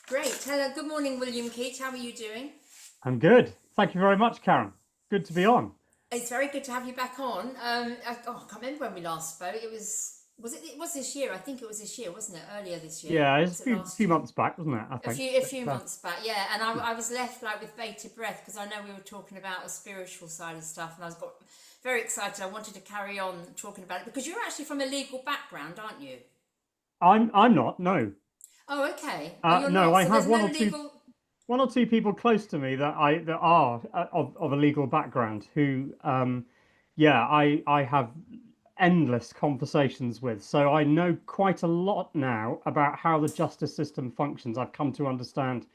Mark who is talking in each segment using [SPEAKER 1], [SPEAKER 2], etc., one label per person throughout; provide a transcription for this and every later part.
[SPEAKER 1] Great. Hello. Good morning, William Keyte. How are you doing?
[SPEAKER 2] I'm good. Thank you very much, Karen. Good to be on.
[SPEAKER 1] It's very good to have you back on. I can't remember when we last spoke. It was this year. I think it was this year, wasn't it? Earlier this year.
[SPEAKER 2] Yeah,
[SPEAKER 1] Or
[SPEAKER 2] it's
[SPEAKER 1] was
[SPEAKER 2] a
[SPEAKER 1] it last
[SPEAKER 2] few
[SPEAKER 1] year?
[SPEAKER 2] months back, wasn't it? I
[SPEAKER 1] A
[SPEAKER 2] think.
[SPEAKER 1] few a
[SPEAKER 2] But,
[SPEAKER 1] few months back, yeah. And I was left like with bated breath because I know we were talking about a spiritual side of stuff, and I was got very excited. I wanted to carry on talking about it because you're actually from a legal background, aren't you?
[SPEAKER 2] I'm not. No.
[SPEAKER 1] Oh, okay. Oh, you're
[SPEAKER 2] No.
[SPEAKER 1] not.
[SPEAKER 2] I
[SPEAKER 1] So there's
[SPEAKER 2] have
[SPEAKER 1] no legal.
[SPEAKER 2] one or two people close to me that are of a legal background who, yeah, I have endless conversations with. So I know quite a lot now about how the justice system functions. I've come to understand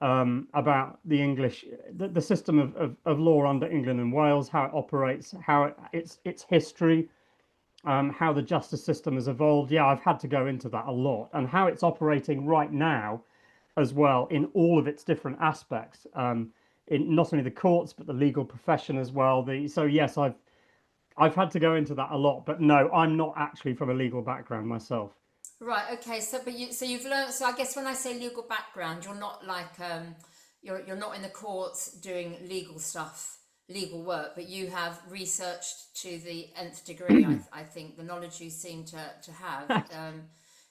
[SPEAKER 2] about the English, the system of law under England and Wales, how it operates, its history, how the justice system has evolved. Yeah, I've had to go into that a lot, and how it's operating right now as well in all of its different aspects, in not only the courts but the legal profession as well. So yes, I've had to go into that a lot, but no, I'm not actually from a legal background myself.
[SPEAKER 1] Right. Okay. So you've learned. So I guess when I say legal background, you're not like you're not in the courts doing legal stuff, legal work, but you have researched to the nth degree. I think the knowledge you seem to have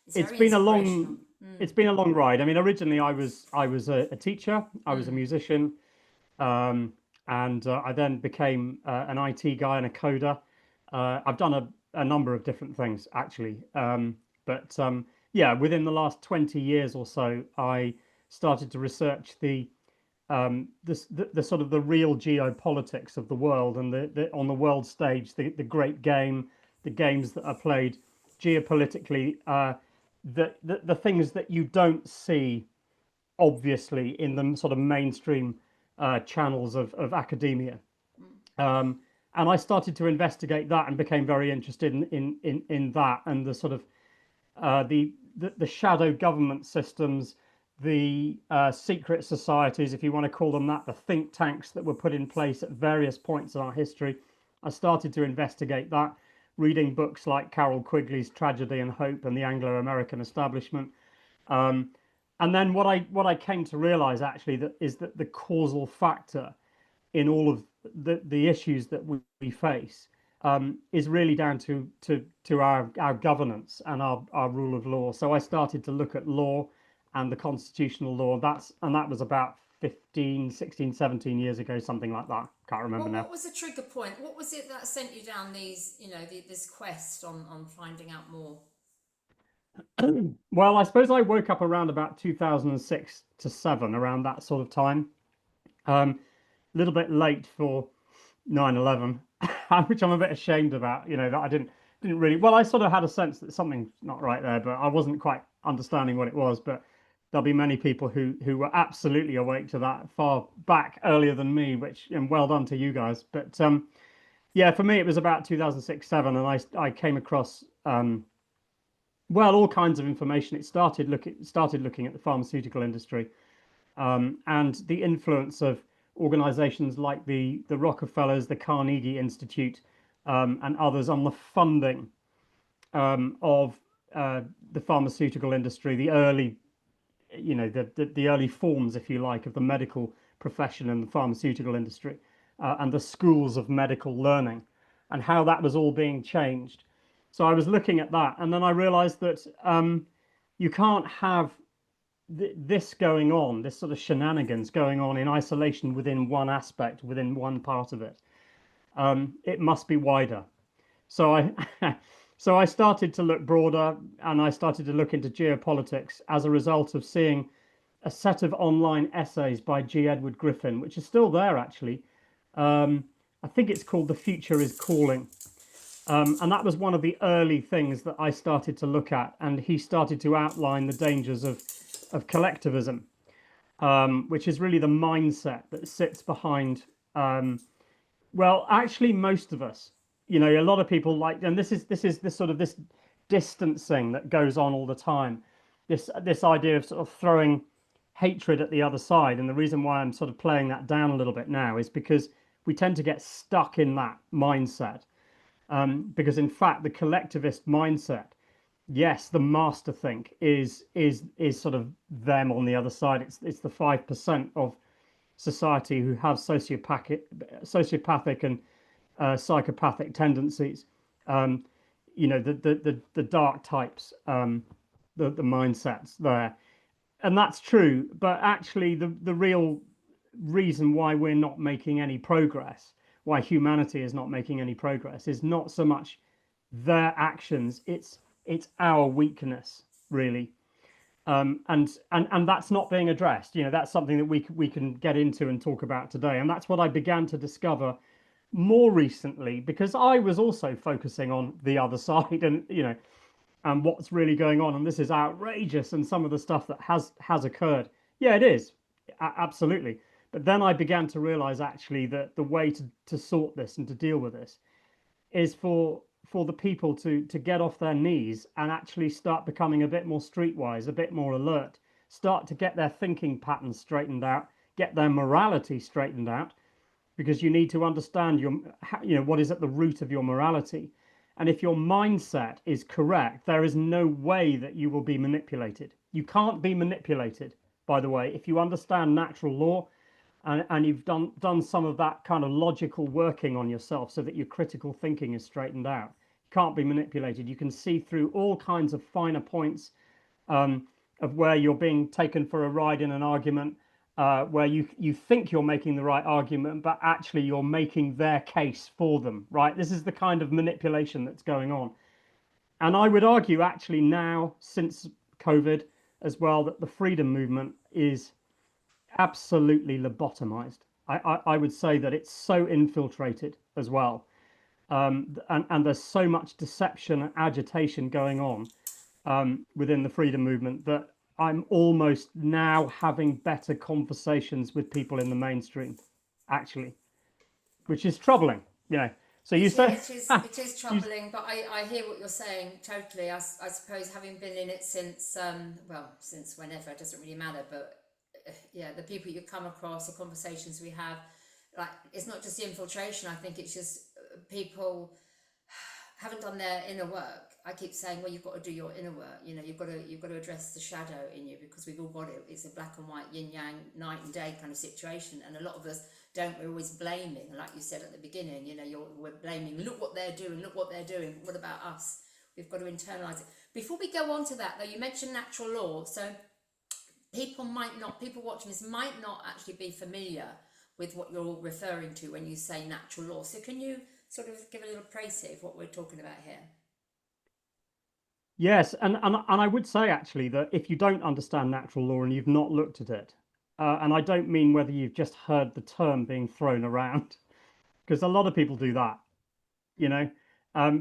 [SPEAKER 1] is
[SPEAKER 2] it's
[SPEAKER 1] very
[SPEAKER 2] been a
[SPEAKER 1] inspirational.
[SPEAKER 2] long it's been a long ride. I mean, originally I was a teacher, I was a musician, um, and I then became an IT guy and a coder. I've done a number of different things actually, but yeah, within the last 20 years or so, I started to research the sort of the real geopolitics of the world and on the world stage, the great game, the games that are played geopolitically, the things that you don't see obviously in the sort of mainstream channels of academia. Um, and I started to investigate that and became very interested in that and the sort of the shadow government systems, the secret societies, if you want to call them that, the think tanks that were put in place at various points in our history. I started to investigate that, reading books like Carol Quigley's Tragedy and Hope and the Anglo-American Establishment. Um, and then what I came to realize actually that is that the causal factor in all of the issues that we face is really down to our governance and our rule of law. So I started to look at law and the constitutional law. That was about 15, 16, 17 years ago, something like that. Can't remember
[SPEAKER 1] Well,
[SPEAKER 2] now.
[SPEAKER 1] what was the trigger point? What was it that sent you down this quest on finding out more?
[SPEAKER 2] Well, I suppose I woke up around about 2006 to 7, around that sort of time. A little bit late for 9/11, which I'm a bit ashamed about. That I didn't really. Well, I sort of had a sense that something's not right there, but I wasn't quite understanding what it was. But there'll be many people who were absolutely awake to that far back earlier than me, which and well done to you guys. But yeah, for me it was about 2006, 7, and I came across well all kinds of information. It started looking at the pharmaceutical industry and the influence of organizations like the Rockefellers, the Carnegie Institute, and others on the funding of the pharmaceutical industry, the early, the early forms, if you like, of the medical profession and the pharmaceutical industry, and the schools of medical learning, and how that was all being changed. So I was looking at that, and then I realized that you can't have this going on, this sort of shenanigans going on in isolation within one aspect, within one part of it. It must be wider. So I, so I started to look broader, and I started to look into geopolitics as a result of seeing a set of online essays by G. Edward Griffin, which is still there actually. I think it's called "The Future Is Calling," and that was one of the early things that I started to look at. And he started to outline the dangers of collectivism, which is really the mindset that sits behind. Well, actually, most of us, a lot of people like, and this is this sort of this distancing that goes on all the time. This idea of sort of throwing hatred at the other side, and the reason why I'm sort of playing that down a little bit now is because we tend to get stuck in that mindset. Because in fact, the collectivist mindset yes, the master think is sort of them on the other side. It's the 5% of society who have sociopathic and psychopathic tendencies. Um, the dark types, the mindsets there, and that's true. But actually, the real reason why we're not making any progress, why humanity is not making any progress, is not so much their actions. It's our weakness, really. And that's not being addressed. That's something that we can get into and talk about today. And that's what I began to discover more recently, because I was also focusing on the other side, and what's really going on. And this is outrageous, and some of the stuff that has occurred. Yeah, it is, absolutely. But then I began to realize actually that the way to sort this and to deal with this is for the people to get off their knees and actually start becoming a bit more streetwise, a bit more alert, start to get their thinking patterns straightened out, get their morality straightened out, because you need to understand what is at the root of your morality. And if your mindset is correct, there is no way that you will be manipulated. You can't be manipulated, by the way, if you understand natural law, and you've done some of that kind of logical working on yourself so that your critical thinking is straightened out. You can't be manipulated. You can see through all kinds of finer points, of where you're being taken for a ride in an argument, where you think you're making the right argument, but actually you're making their case for them, right? This is the kind of manipulation that's going on. And I would argue actually now, since COVID as well, that the freedom movement is absolutely lobotomized. I would say that it's so infiltrated as well. And there's so much deception and agitation going on, within the freedom movement, that I'm almost now having better conversations with people in the mainstream, actually, which is troubling. So you say,
[SPEAKER 1] It is
[SPEAKER 2] you,
[SPEAKER 1] troubling, but I hear what you're saying totally. I suppose having been in it since, well, since whenever, it doesn't really matter, but yeah, the people you come across, the conversations we have, like, it's not just the infiltration. I think it's just people haven't done their inner work. I keep saying, well, you've got to do your inner work. You've got to address the shadow in you, because we've all got it. It's a black and white, yin yang, night and day kind of situation, and a lot of us don't. We're always blaming, like you said at the beginning. We're blaming. Look what they're doing. Look what they're doing. What about us? We've got to internalize it. Before we go on to that, though, you mentioned natural law, so people watching this might not actually be familiar with what you're referring to when you say natural law. So can you sort of give a little précis of what we're talking about here?
[SPEAKER 2] yes, and I would say actually that if you don't understand natural law and you've not looked at it, and I don't mean whether you've just heard the term being thrown around, because a lot of people do that. you know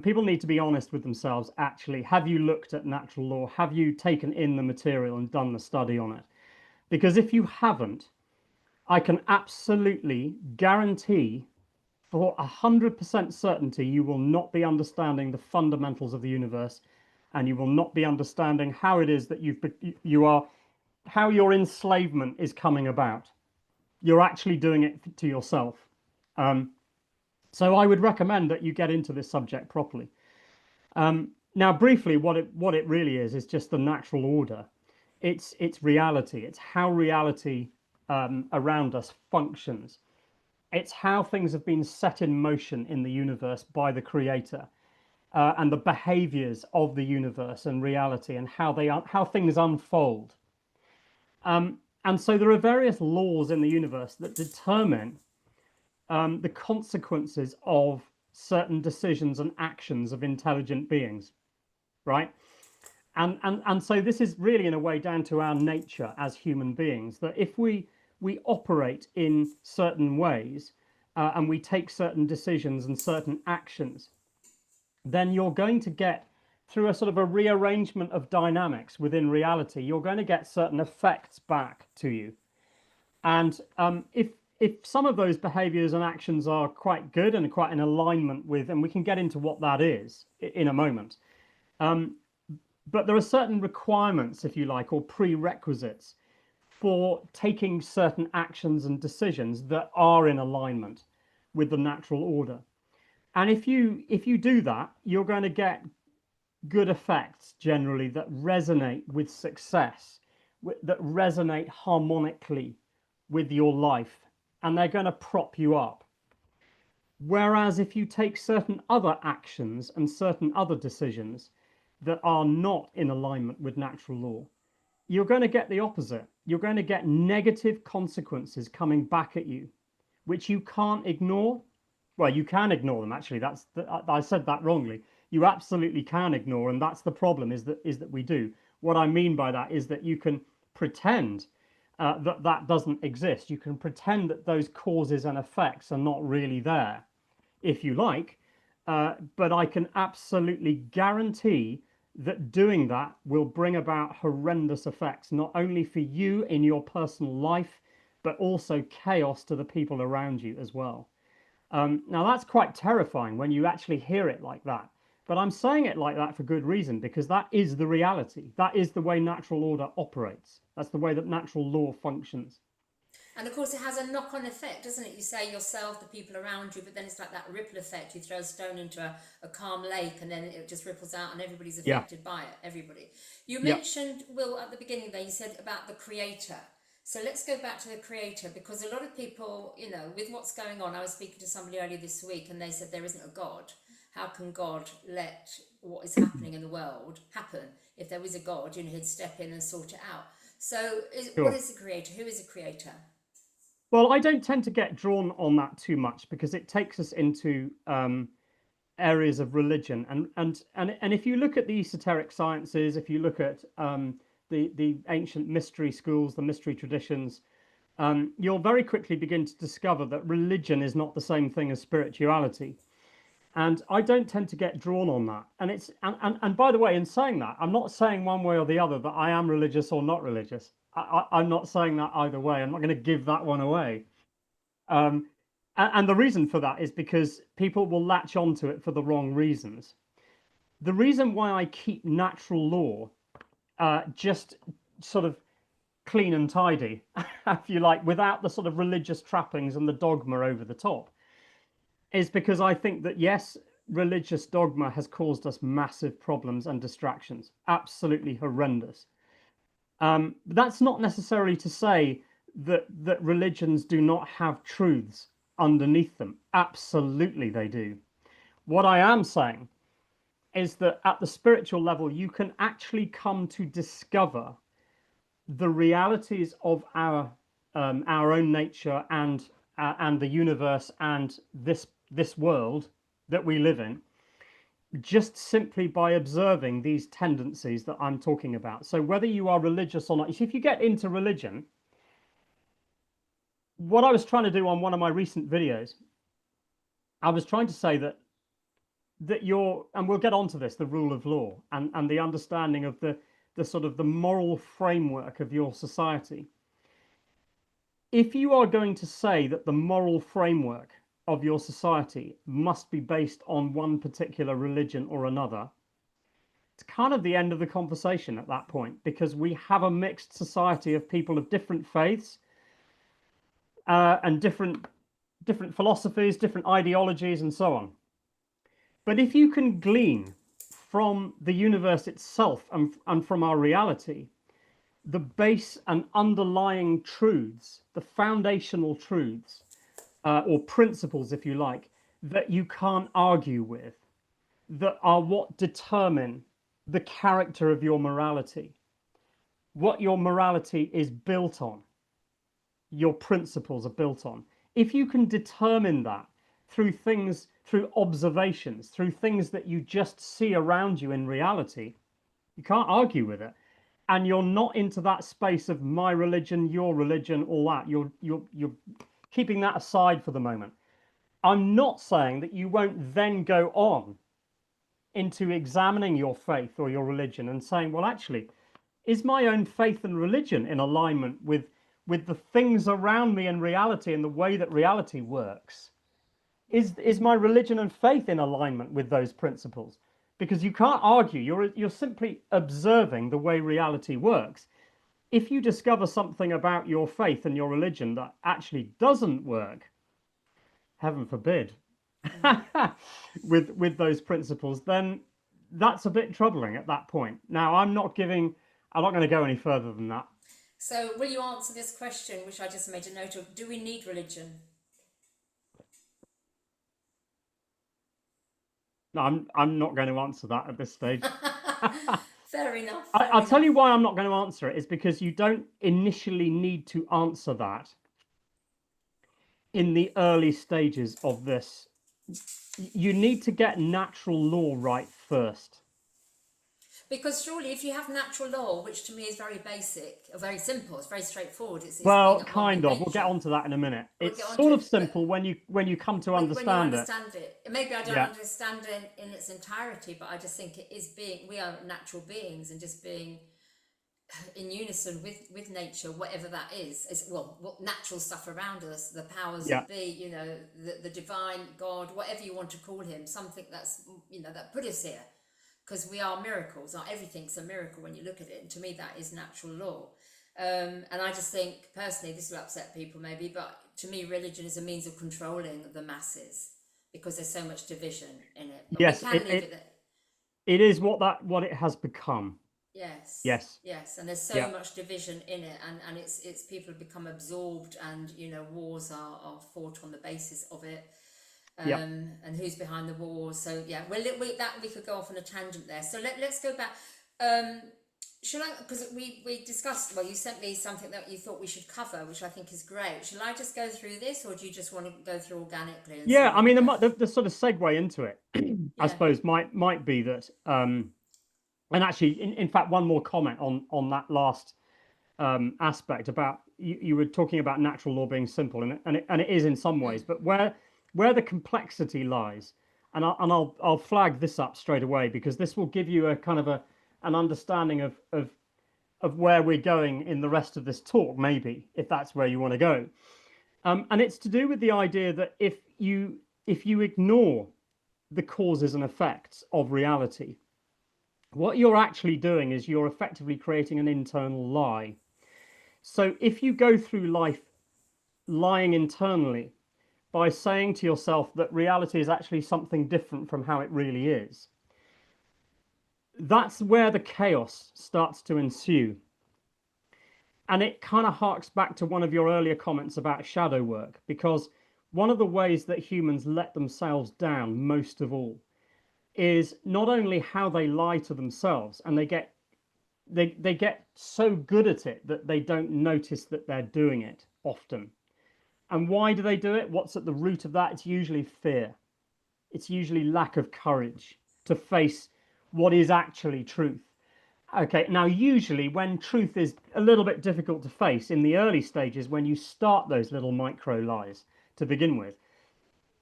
[SPEAKER 2] People need to be honest with themselves. Actually, have you looked at natural law? Have you taken in the material and done the study on it? Because if you haven't, I can absolutely guarantee for 100% certainty you will not be understanding the fundamentals of the universe, and you will not be understanding how it is that you are, how your enslavement is coming about. You're actually doing it to yourself. So I would recommend that you get into this subject properly. Now, briefly, what it really is just the natural order. It's reality. It's how reality, around us functions. It's how things have been set in motion in the universe by the creator, and the behaviors of the universe and reality, and how things unfold. And so there are various laws in the universe that determine, the consequences of certain decisions and actions of intelligent beings, right? And so this is really in a way down to our nature as human beings, that if we operate in certain ways, and we take certain decisions and certain actions, then you're going to get, through a sort of a rearrangement of dynamics within reality, you're going to get certain effects back to you. And if some of those behaviors and actions are quite good and quite in alignment with, and we can get into what that is in a moment, but there are certain requirements, if you like, or prerequisites for taking certain actions and decisions that are in alignment with the natural order. And if you do that, you're going to get good effects generally that resonate with success, that resonate harmonically with your life, and they're going to prop you up. Whereas if you take certain other actions and certain other decisions that are not in alignment with natural law, you're going to get the opposite. You're going to get negative consequences coming back at you, which you can't ignore. Well, you can ignore them, actually. I said that wrongly. You absolutely can ignore, and that's the problem, is that we do. What I mean by that is that you can pretend that doesn't exist. You can pretend that those causes and effects are not really there, if you like, but I can absolutely guarantee that doing that will bring about horrendous effects, not only for you in your personal life, but also chaos to the people around you as well. Now, that's quite terrifying when you actually hear it like that. But I'm saying it like that for good reason, because that is the reality. That is the way natural order operates. That's the way that natural law functions.
[SPEAKER 1] And of course, it has a knock-on effect, doesn't it? You say yourself, the people around you, but then it's like that ripple effect. You throw a stone into a calm lake, and then it just ripples out, and everybody's
[SPEAKER 2] Yeah.
[SPEAKER 1] affected by it. Everybody. You
[SPEAKER 2] Yeah.
[SPEAKER 1] mentioned, Will, at the beginning there, you said about the creator. So let's go back to the creator, because a lot of people, you know, with what's going on, I was speaking to somebody earlier this week, and they said there isn't a God. How can God let what is happening in the world happen? If there is a God, you know, he'd step in and sort it out. So what is the creator? Who is the creator?
[SPEAKER 2] Well, I don't tend to get drawn on that too much, because it takes us into areas of religion, and if you look at the esoteric sciences, if you look at the ancient mystery schools, the mystery traditions, you'll very quickly begin to discover that religion is not the same thing as spirituality. And I don't tend to get drawn on that. And by the way, in saying that, I'm not saying one way or the other that I am religious or not religious. I'm not saying that either way. I'm not going to give that one away. And the reason for that is because people will latch onto it for the wrong reasons. The reason why I keep natural law just sort of clean and tidy, if you like, without the sort of religious trappings and the dogma over the top, is because I think that, yes, religious dogma has caused us massive problems and distractions, absolutely horrendous. That's not necessarily to say that religions do not have truths underneath them. Absolutely they do. What I am saying is that at the spiritual level, you can actually come to discover the realities of our own nature and the universe and this world that we live in, just simply by observing these tendencies that I'm talking about. So whether you are religious or not, if you get into religion, what I was trying to do on one of my recent videos, I was trying to say that you're, and we'll get onto this, the rule of law and the understanding of the sort of the moral framework of your society. If you are going to say that the moral framework of your society must be based on one particular religion or another, it's kind of the end of the conversation at that point, because we have a mixed society of people of different faiths and different philosophies, different ideologies, and so on. But if you can glean from the universe itself and from our reality the base and underlying truths, the foundational truths, or principles, if you like, that you can't argue with, that are what determine the character of your morality, what your morality is built on, your principles are built on. If you can determine that through things, through observations, through things that you just see around you in reality, you can't argue with it. And you're not into that space of my religion, your religion, all that. You're keeping that aside for the moment. I'm not saying that you won't then go on into examining your faith or your religion and saying, well, actually, is my own faith and religion in alignment with the things around me in reality and the way that reality works? Is my religion and faith in alignment with those principles? Because you can't argue. You're simply observing the way reality works. If you discover something about your faith and your religion that actually doesn't work, heaven forbid, with those principles, then that's a bit troubling at that point. Now, I'm not going to go any further than that.
[SPEAKER 1] So, will you answer this question, which I just made a note of? Do we need religion?
[SPEAKER 2] No, I'm not going to answer that at this stage.
[SPEAKER 1] Fair enough.
[SPEAKER 2] I'll tell you why I'm not going to answer it is because you don't initially need to answer that in the early stages of this. You need to get natural law right first.
[SPEAKER 1] Because surely, if you have natural law, which to me is very basic, or very simple, it's very straightforward. It's
[SPEAKER 2] Well,
[SPEAKER 1] being at one
[SPEAKER 2] kind
[SPEAKER 1] with
[SPEAKER 2] of. We'll get
[SPEAKER 1] nature.
[SPEAKER 2] onto that in a minute.
[SPEAKER 1] We'll
[SPEAKER 2] It's
[SPEAKER 1] get onto
[SPEAKER 2] sort
[SPEAKER 1] it,
[SPEAKER 2] of simple when you come to
[SPEAKER 1] when you
[SPEAKER 2] understand it.
[SPEAKER 1] understand it. Maybe I don't
[SPEAKER 2] Yeah.
[SPEAKER 1] understand it in its entirety, but I just think it is being. We are natural beings, and just being in unison with nature, whatever that is well, what natural stuff around us, the powers
[SPEAKER 2] Yeah.
[SPEAKER 1] that be, you know, the divine God, whatever you want to call him, something that's, you know, that put us here, because we are miracles. Not everything's a miracle when you look at it, and to me that is natural law. And I just think personally, this will upset people maybe, but to me religion is a means of controlling the masses, because there's so much division in it. But
[SPEAKER 2] Yes,
[SPEAKER 1] we can leave it there.
[SPEAKER 2] it is what it has become.
[SPEAKER 1] Yes.
[SPEAKER 2] Yes.
[SPEAKER 1] Yes, and there's so
[SPEAKER 2] Yeah.
[SPEAKER 1] much division in it, and it's people have become absorbed, and you know, wars are fought on the basis of it,
[SPEAKER 2] Yeah.
[SPEAKER 1] and who's behind the wars. So yeah, we could go off on a tangent there. So let's go back. Shall I? Because we discussed. Well, you sent me something that you thought we should cover, which I think is great. Shall I just go through this, or do you just want to go through organically? And
[SPEAKER 2] Yeah,
[SPEAKER 1] see
[SPEAKER 2] I mean,
[SPEAKER 1] what we go?
[SPEAKER 2] the sort of segue into it, I
[SPEAKER 1] Yeah.
[SPEAKER 2] suppose, might be that, and actually, in fact, one more comment on that last aspect about you were talking about natural law being simple, and it is in some ways, but where the complexity lies, and I'll flag this up straight away because this will give you a kind of an understanding of where we're going in the rest of this talk, maybe if that's where you want to go. And it's to do with the idea that if you ignore the causes and effects of reality, what you're actually doing is you're effectively creating an internal lie. So if you go through life lying internally by saying to yourself that reality is actually something different from how it really is, that's where the chaos starts to ensue. And it kind of harks back to one of your earlier comments about shadow work, because one of the ways that humans let themselves down most of all is not only how they lie to themselves, and they get so good at it that they don't notice that they're doing it often. And why do they do it? What's at the root of that? It's usually fear. It's usually lack of courage to face what is actually truth. Okay, now usually when truth is a little bit difficult to face in the early stages, when you start those little micro lies to begin with,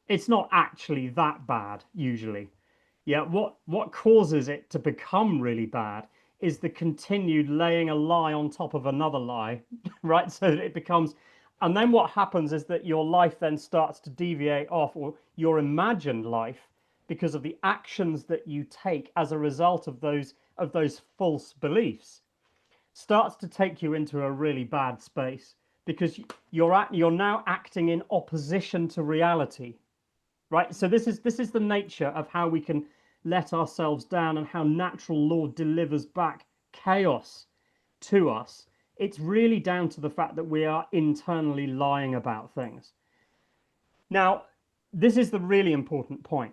[SPEAKER 2] it's not actually that bad usually. Yeah, what causes it to become really bad is the continued laying a lie on top of another lie, right? So that it becomes, and then what happens is that your life then starts to deviate off, or your imagined life, because of the actions that you take as a result of those false beliefs, starts to take you into a really bad space, because you're now acting in opposition to reality, right? So this is the nature of how we can let ourselves down, and how natural law delivers back chaos to us. It's really down to the fact that we are internally lying about things. Now, this is the really important point,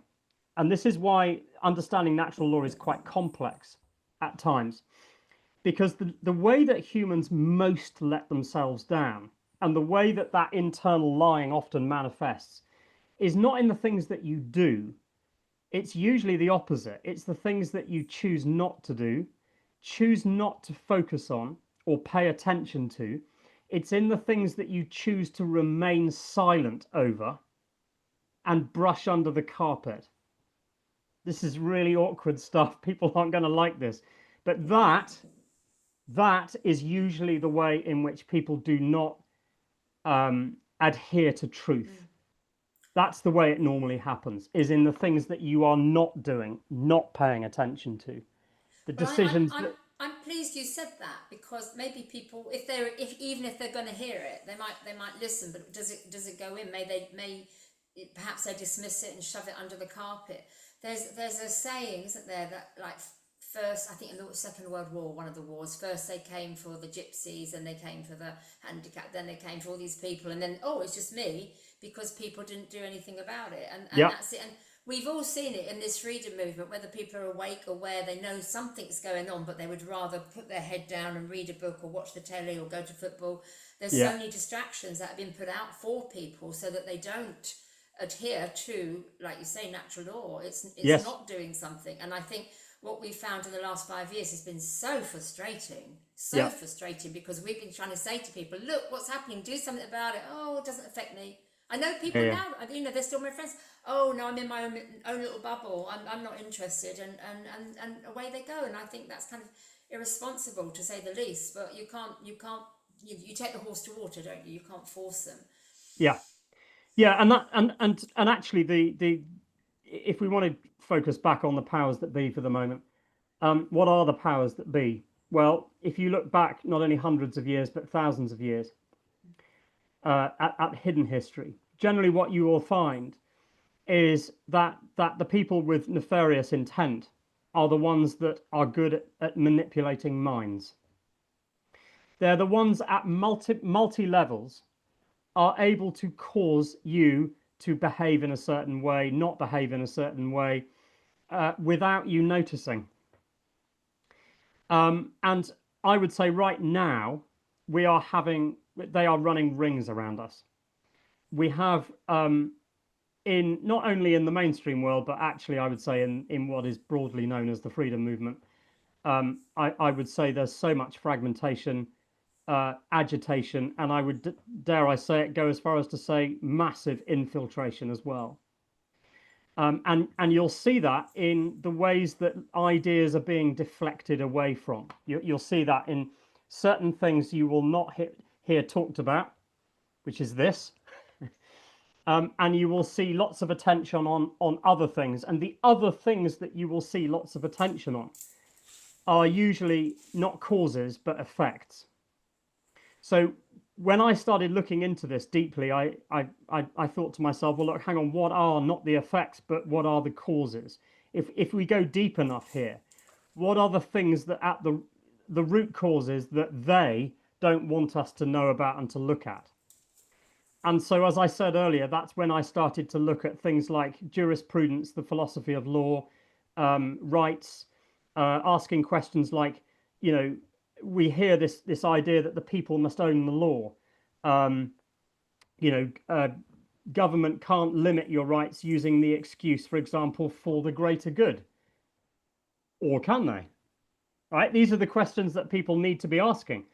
[SPEAKER 2] and this is why understanding natural law is quite complex at times, because the way that humans most let themselves down, and the way that that internal lying often manifests, is not in the things that you do. It's usually the opposite. It's the things that you choose not to do, choose not to focus on, or pay attention to. It's in the things that you choose to remain silent over and brush under the carpet. This is really awkward stuff. People aren't going to like this. But that is usually the way in which people do not adhere to truth. That's the way it normally happens, is in the things that you are not doing, not paying attention to. The
[SPEAKER 1] But
[SPEAKER 2] decisions
[SPEAKER 1] I'm,
[SPEAKER 2] that...
[SPEAKER 1] I'm pleased you said that, because maybe people, even if they're going to hear it, they might listen. But does it go in? Perhaps they dismiss it and shove it under the carpet. there's a saying, isn't there, that like first, I think in the Second World War, one of the wars, first they came for the gypsies and they came for the handicapped, then they came for all these people, and then it's just me, because people didn't do anything about it, and
[SPEAKER 2] Yeah,
[SPEAKER 1] that's it. And we've all seen it in this freedom movement, whether people are awake, aware, they know something's going on, but they would rather put their head down and read a book or watch the telly or go to football. There's so
[SPEAKER 2] yeah,
[SPEAKER 1] many distractions that have been put out for people so that they don't adhere to, like you say, natural law. It's
[SPEAKER 2] yes,
[SPEAKER 1] not doing something. And I think what we've found in the last 5 years has been so frustrating,
[SPEAKER 2] yeah,
[SPEAKER 1] because we've been trying to say to people, look what's happening, do something about it. Oh, it doesn't affect me. I know
[SPEAKER 2] yeah,
[SPEAKER 1] people
[SPEAKER 2] yeah.
[SPEAKER 1] now, they're still my friends. Oh no, I'm in my own little bubble. I'm not interested, and away they go. And I think that's kind of irresponsible, to say the least. But you take the horse to water, don't you? You can't force them.
[SPEAKER 2] Yeah. Yeah, and that and actually the if we want to focus back on the powers that be for the moment, what are the powers that be? Well, if you look back not only hundreds of years but thousands of years at hidden history, generally what you will find is that the people with nefarious intent are the ones that are good at manipulating minds. They're the ones at multi levels are able to cause you to behave in a certain way, not behave in a certain way, without you noticing. And I would say right now, they are running rings around us. We have, in not only in the mainstream world, but actually, I would say in what is broadly known as the freedom movement, I would say there's so much fragmentation, agitation, and I would, dare I say it, go as far as to say massive infiltration as well. And you'll see that in the ways that ideas are being deflected away from. You'll see that in certain things you will not hear talked about, which is this. And you will see lots of attention on other things. And the other things that you will see lots of attention on are usually not causes, but effects. So when I started looking into this deeply, I thought to myself, well, look, hang on, what are not the effects, but what are the causes? If we go deep enough here, what are the things that at the root causes that they don't want us to know about and to look at? And so, as I said earlier, that's when I started to look at things like jurisprudence, the philosophy of law, rights, asking questions like, you know, we hear this idea that the people must own the law. Um, you know, government can't limit your rights using the excuse, for example, for the greater good, or can they? Right? These are the questions that people need to be asking.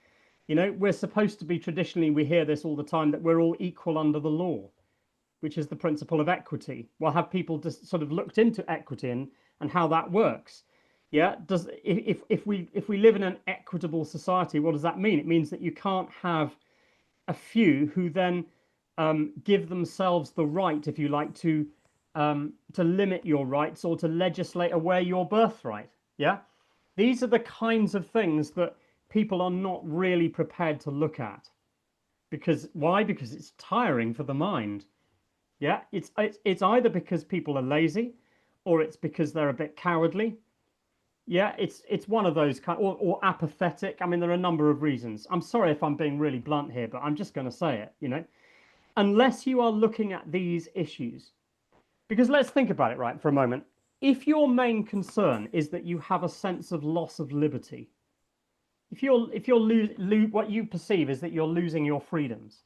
[SPEAKER 2] You know, we're supposed to be traditionally, we hear this all the time, that we're all equal under the law, which is the principle of equity. Well, have people just sort of looked into equity and how that works? Yeah, does if we live in an equitable society, what does that mean? It means that you can't have a few who then give themselves the right, if you like, to limit your rights or to legislate away your birthright. Yeah, these are the kinds of things that people are not really prepared to look at. Because why? Because it's tiring for the mind. Yeah, it's either because people are lazy, or it's because they're a bit cowardly. Yeah, it's one of those kind, or apathetic. I mean, there are a number of reasons. I'm sorry if I'm being really blunt here, but I'm just going to say it. You know, unless you are looking at these issues, because let's think about it right for a moment. If your main concern is that you have a sense of loss of liberty, if what you perceive is that you're losing your freedoms,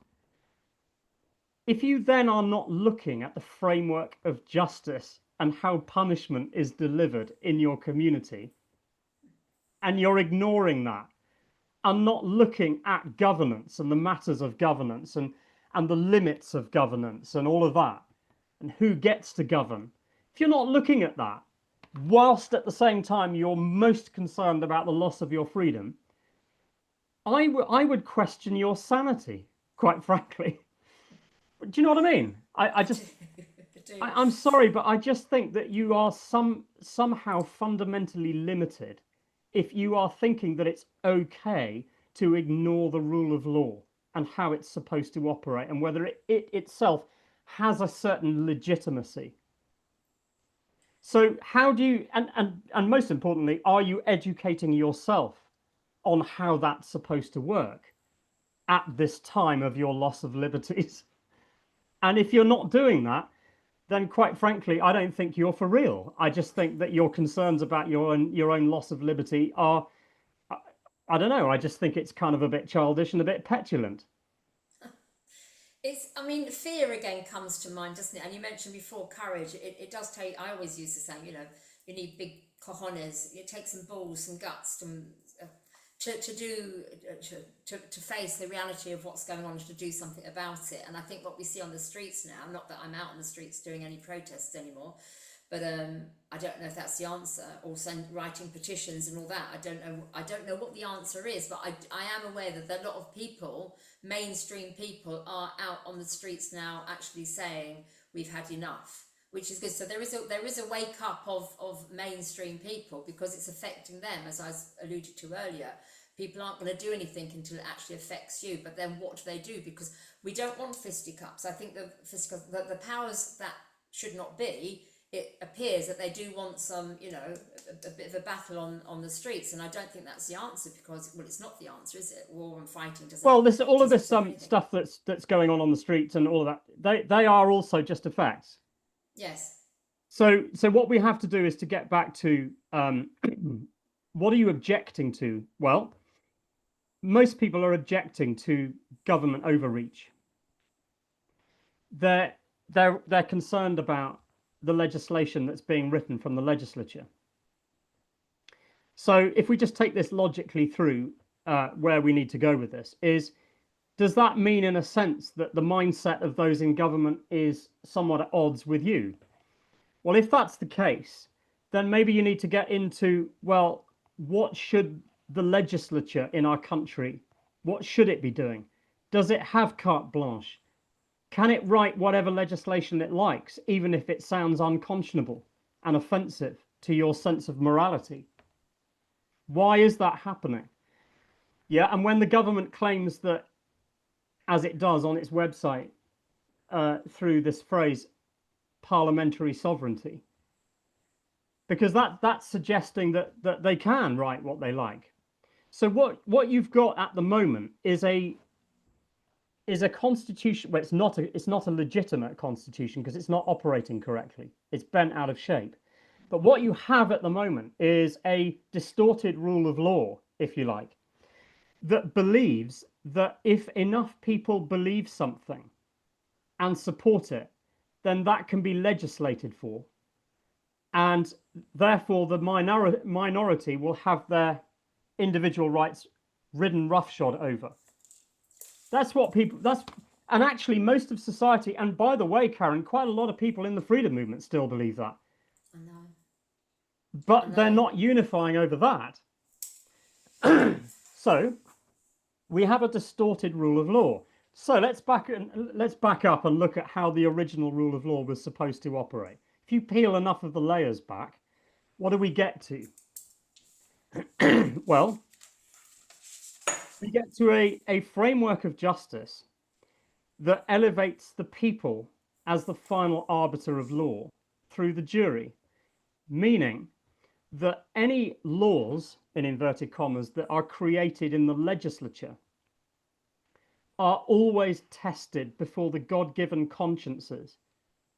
[SPEAKER 2] if you then are not looking at the framework of justice and how punishment is delivered in your community, and you're ignoring that and not looking at governance and the matters of governance and the limits of governance and all of that, and who gets to govern, if you're not looking at that, whilst at the same time you're most concerned about the loss of your freedom, I would question your sanity, quite frankly. Do you know what I mean? I just, I'm sorry, but I just think that you are somehow fundamentally limited if you are thinking that it's okay to ignore the rule of law and how it's supposed to operate and whether it itself has a certain legitimacy. So how do you, and most importantly, are you educating yourself on how that's supposed to work at this time of your loss of liberties? And if you're not doing that, then quite frankly, I don't think you're for real. I just think that your concerns about your own loss of liberty are, I don't know, I just think it's kind of a bit childish and a bit petulant.
[SPEAKER 1] It's, I mean, fear again comes to mind, doesn't it? And you mentioned before courage. It does take, I always use the saying, you know, you need big cojones. It takes some balls, some guts, to do, to face the reality of what's going on, and to do something about it. And I think what we see on the streets now, not that I'm out on the streets doing any protests anymore, but I don't know if that's the answer, or writing petitions and all that. I don't know what the answer is, but I am aware that a lot of people, mainstream people, are out on the streets now actually saying we've had enough, which is good. So there is a wake up of mainstream people, because it's affecting them, as I alluded to earlier. People aren't going to do anything until it actually affects you. But then what do? Because we don't want fisticuffs. I think the powers that should not be, it appears that they do want some, you know, a bit of a battle on the streets, and I don't think that's the answer, because, well, it's not the answer, is it? War and fighting doesn't.
[SPEAKER 2] Well, this all of this
[SPEAKER 1] anything.
[SPEAKER 2] stuff that's going on the streets and all of that, they are also just effects.
[SPEAKER 1] Yes.
[SPEAKER 2] So what we have to do is to get back to what are you objecting to? Well, most people are objecting to government overreach. They're concerned about the legislation that's being written from the legislature. So if we just take this logically through, where we need to go with this is, does that mean in a sense that the mindset of those in government is somewhat at odds with you? Well, if that's the case, then maybe you need to get into, well, what should the legislature in our country, what should it be doing? Does it have carte blanche? Can it write whatever legislation it likes, even if it sounds unconscionable and offensive to your sense of morality? Why is that happening? Yeah, and when the government claims that, as it does on its website, through this phrase, parliamentary sovereignty, because that's suggesting that they can write what they like. So what you've got at the moment is a constitution. Well, it's not a legitimate constitution, because it's not operating correctly. It's bent out of shape. But what you have at the moment is a distorted rule of law, if you like, that believes that if enough people believe something and support it, then that can be legislated for, and therefore the minority will have their individual rights ridden roughshod over. That's what people, and actually most of society, and by the way, Karen, quite a lot of people in the freedom movement still believe that.
[SPEAKER 1] I know.
[SPEAKER 2] But they're not unifying over that. So we have a distorted rule of law. So let's back up and look at how the original rule of law was supposed to operate. If you peel enough of the layers back, what do we get to? Well, we get to a framework of justice that elevates the people as the final arbiter of law through the jury, meaning that any laws, in inverted commas, that are created in the legislature are always tested before the God-given consciences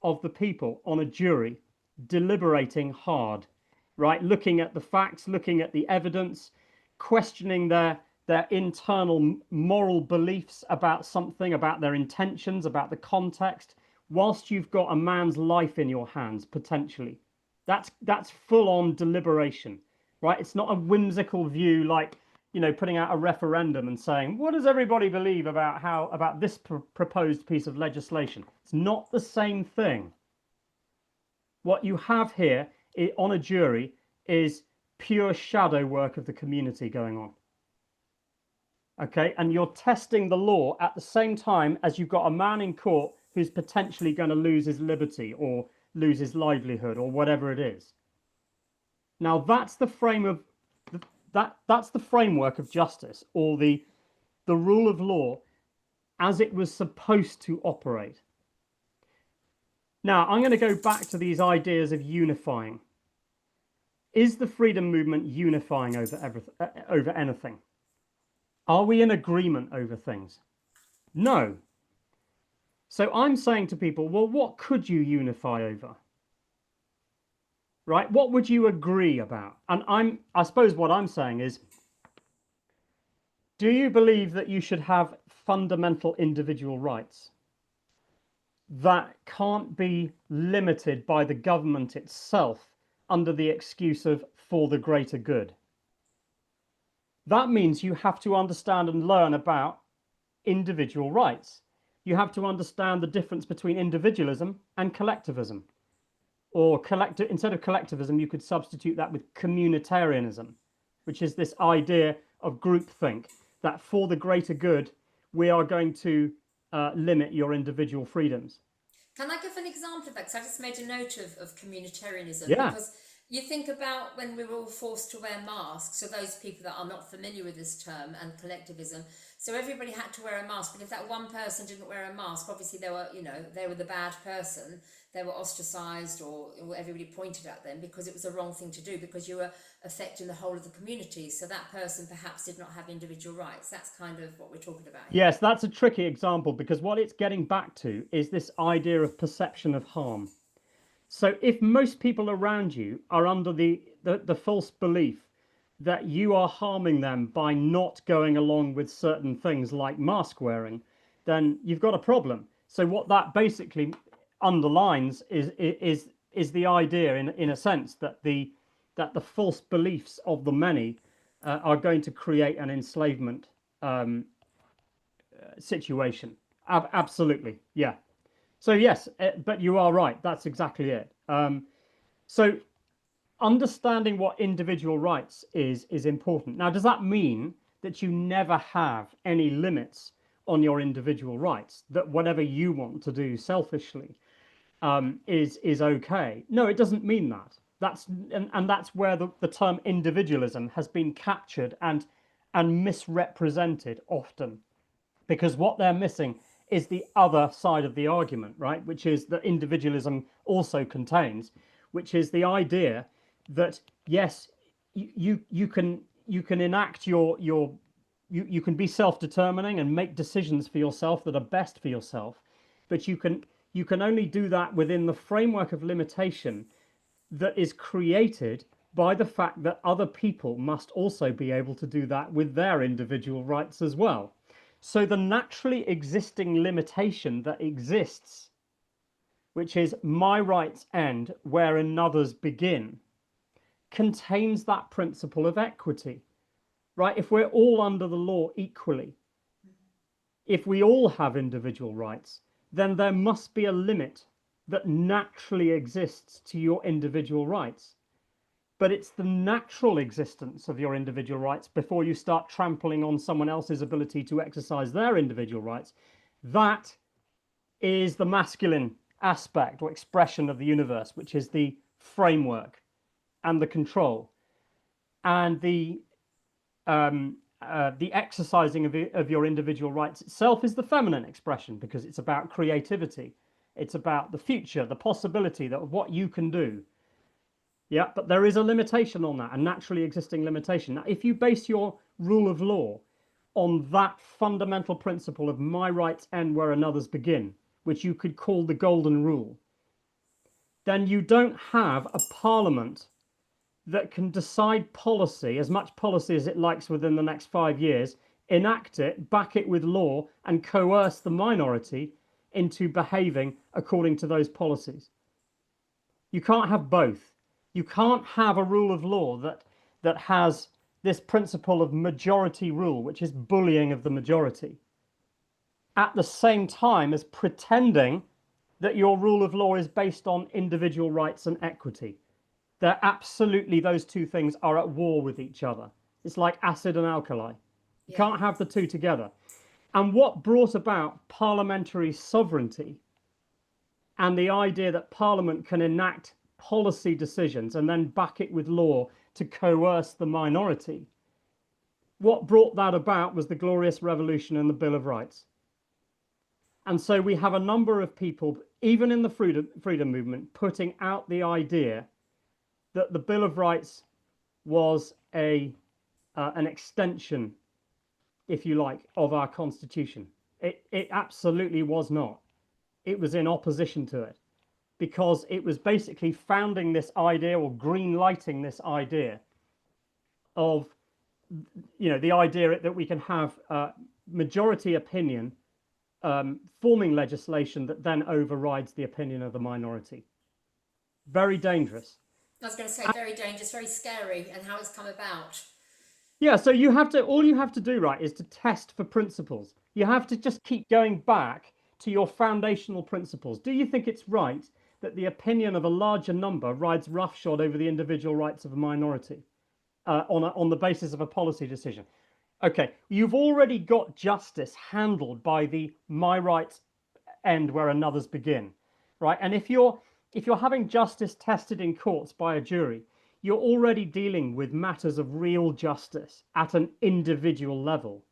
[SPEAKER 2] of the people on a jury, deliberating hard, right? Looking at the facts, looking at the evidence, questioning their internal moral beliefs about something, about their intentions, about the context, whilst you've got a man's life in your hands, potentially. That's full-on deliberation, right? It's not a whimsical view like, you know, putting out a referendum and saying, what does everybody believe about this proposed piece of legislation? It's not the same thing. What you have here on a jury is pure shadow work of the community going on. Okay, and you're testing the law at the same time as you've got a man in court who's potentially going to lose his liberty or lose his livelihood or whatever it is. Now that's the that's the framework of justice, or the rule of law as it was supposed to operate. Now, I'm going to go back to these ideas of unifying. Is the freedom movement unifying over anything? Are we in agreement over things? No. So I'm saying to people, well, what could you unify over? Right? What would you agree about? And I suppose what I'm saying is, do you believe that you should have fundamental individual rights that can't be limited by the government itself under the excuse of for the greater good? That means you have to understand and learn about individual rights. You have to understand the difference between individualism and collectivism. Or instead of collectivism, you could substitute that with communitarianism, which is this idea of groupthink, that for the greater good, we are going to limit your individual freedoms.
[SPEAKER 1] Can I give an example of that? Because I just made a note of communitarianism.
[SPEAKER 2] Yeah.
[SPEAKER 1] Because you think about when we were all forced to wear masks, so those people that are not familiar with this term, and collectivism, so everybody had to wear a mask, but if that one person didn't wear a mask, obviously they were, they were the bad person, they were ostracized, or everybody pointed at them because it was the wrong thing to do, because you were affecting the whole of the community, so that person perhaps did not have individual rights. That's kind of what we're talking about here.
[SPEAKER 2] Yes, that's a tricky example, because what it's getting back to is this idea of perception of harm. So if most people around you are under the false belief that you are harming them by not going along with certain things like mask wearing, then you've got a problem. So what that basically underlines is the idea, in a sense, that the false beliefs of the many are going to create an enslavement situation. Absolutely, yeah. So yes, but you are right. That's exactly it. So understanding what individual rights is important. Now, does that mean that you never have any limits on your individual rights? That whatever you want to do selfishly is okay? No, it doesn't mean that. That's where the term individualism has been captured and misrepresented often, because what they're missing is the other side of the argument, right? Which is that individualism also contains, which is the idea that yes, you can enact you can be self-determining and make decisions for yourself that are best for yourself, but you can only do that within the framework of limitation that is created by the fact that other people must also be able to do that with their individual rights as well. So the naturally existing limitation that exists, which is my rights end where another's begin, contains that principle of equity, right? If we're all under the law equally, if we all have individual rights, then there must be a limit that naturally exists to your individual rights. But it's the natural existence of your individual rights before you start trampling on someone else's ability to exercise their individual rights. That is the masculine aspect or expression of the universe, which is the framework and the control. And the exercising of your individual rights itself is the feminine expression, because it's about creativity. It's about the future, the possibility of what you can do. Yeah, but there is a limitation on that, a naturally existing limitation. Now, if you base your rule of law on that fundamental principle of my rights end where another's begin, which you could call the golden rule, then you don't have a parliament that can decide policy, as much policy as it likes within the next 5 years, enact it, back it with law, and coerce the minority into behaving according to those policies. You can't have both. You can't have a rule of law that has this principle of majority rule, which is bullying of the majority, at the same time as pretending that your rule of law is based on individual rights and equity. They're absolutely, those two things are at war with each other. It's like acid and alkali. You can't have the two together. And what brought about parliamentary sovereignty and the idea that Parliament can enact policy decisions and then back it with law to coerce the minority, what brought that about was the Glorious Revolution and the Bill of Rights. And so we have a number of people even in the freedom movement, putting out the idea that the Bill of Rights was an extension, if you like, of our Constitution. It absolutely was not. It was in opposition to it, because it was basically founding this idea, or green lighting this idea of, the idea that we can have majority opinion forming legislation that then overrides the opinion of the minority. Very dangerous.
[SPEAKER 1] I was going to say very dangerous, very scary, and how it's come about.
[SPEAKER 2] Yeah, so all you have to do, right, is to test for principles. You have to just keep going back to your foundational principles. Do you think it's right that the opinion of a larger number rides roughshod over the individual rights of a minority on the basis of a policy decision? Okay, you've already got justice handled by the my rights end where another's begin, right? And if you're having justice tested in courts by a jury, you're already dealing with matters of real justice at an individual level.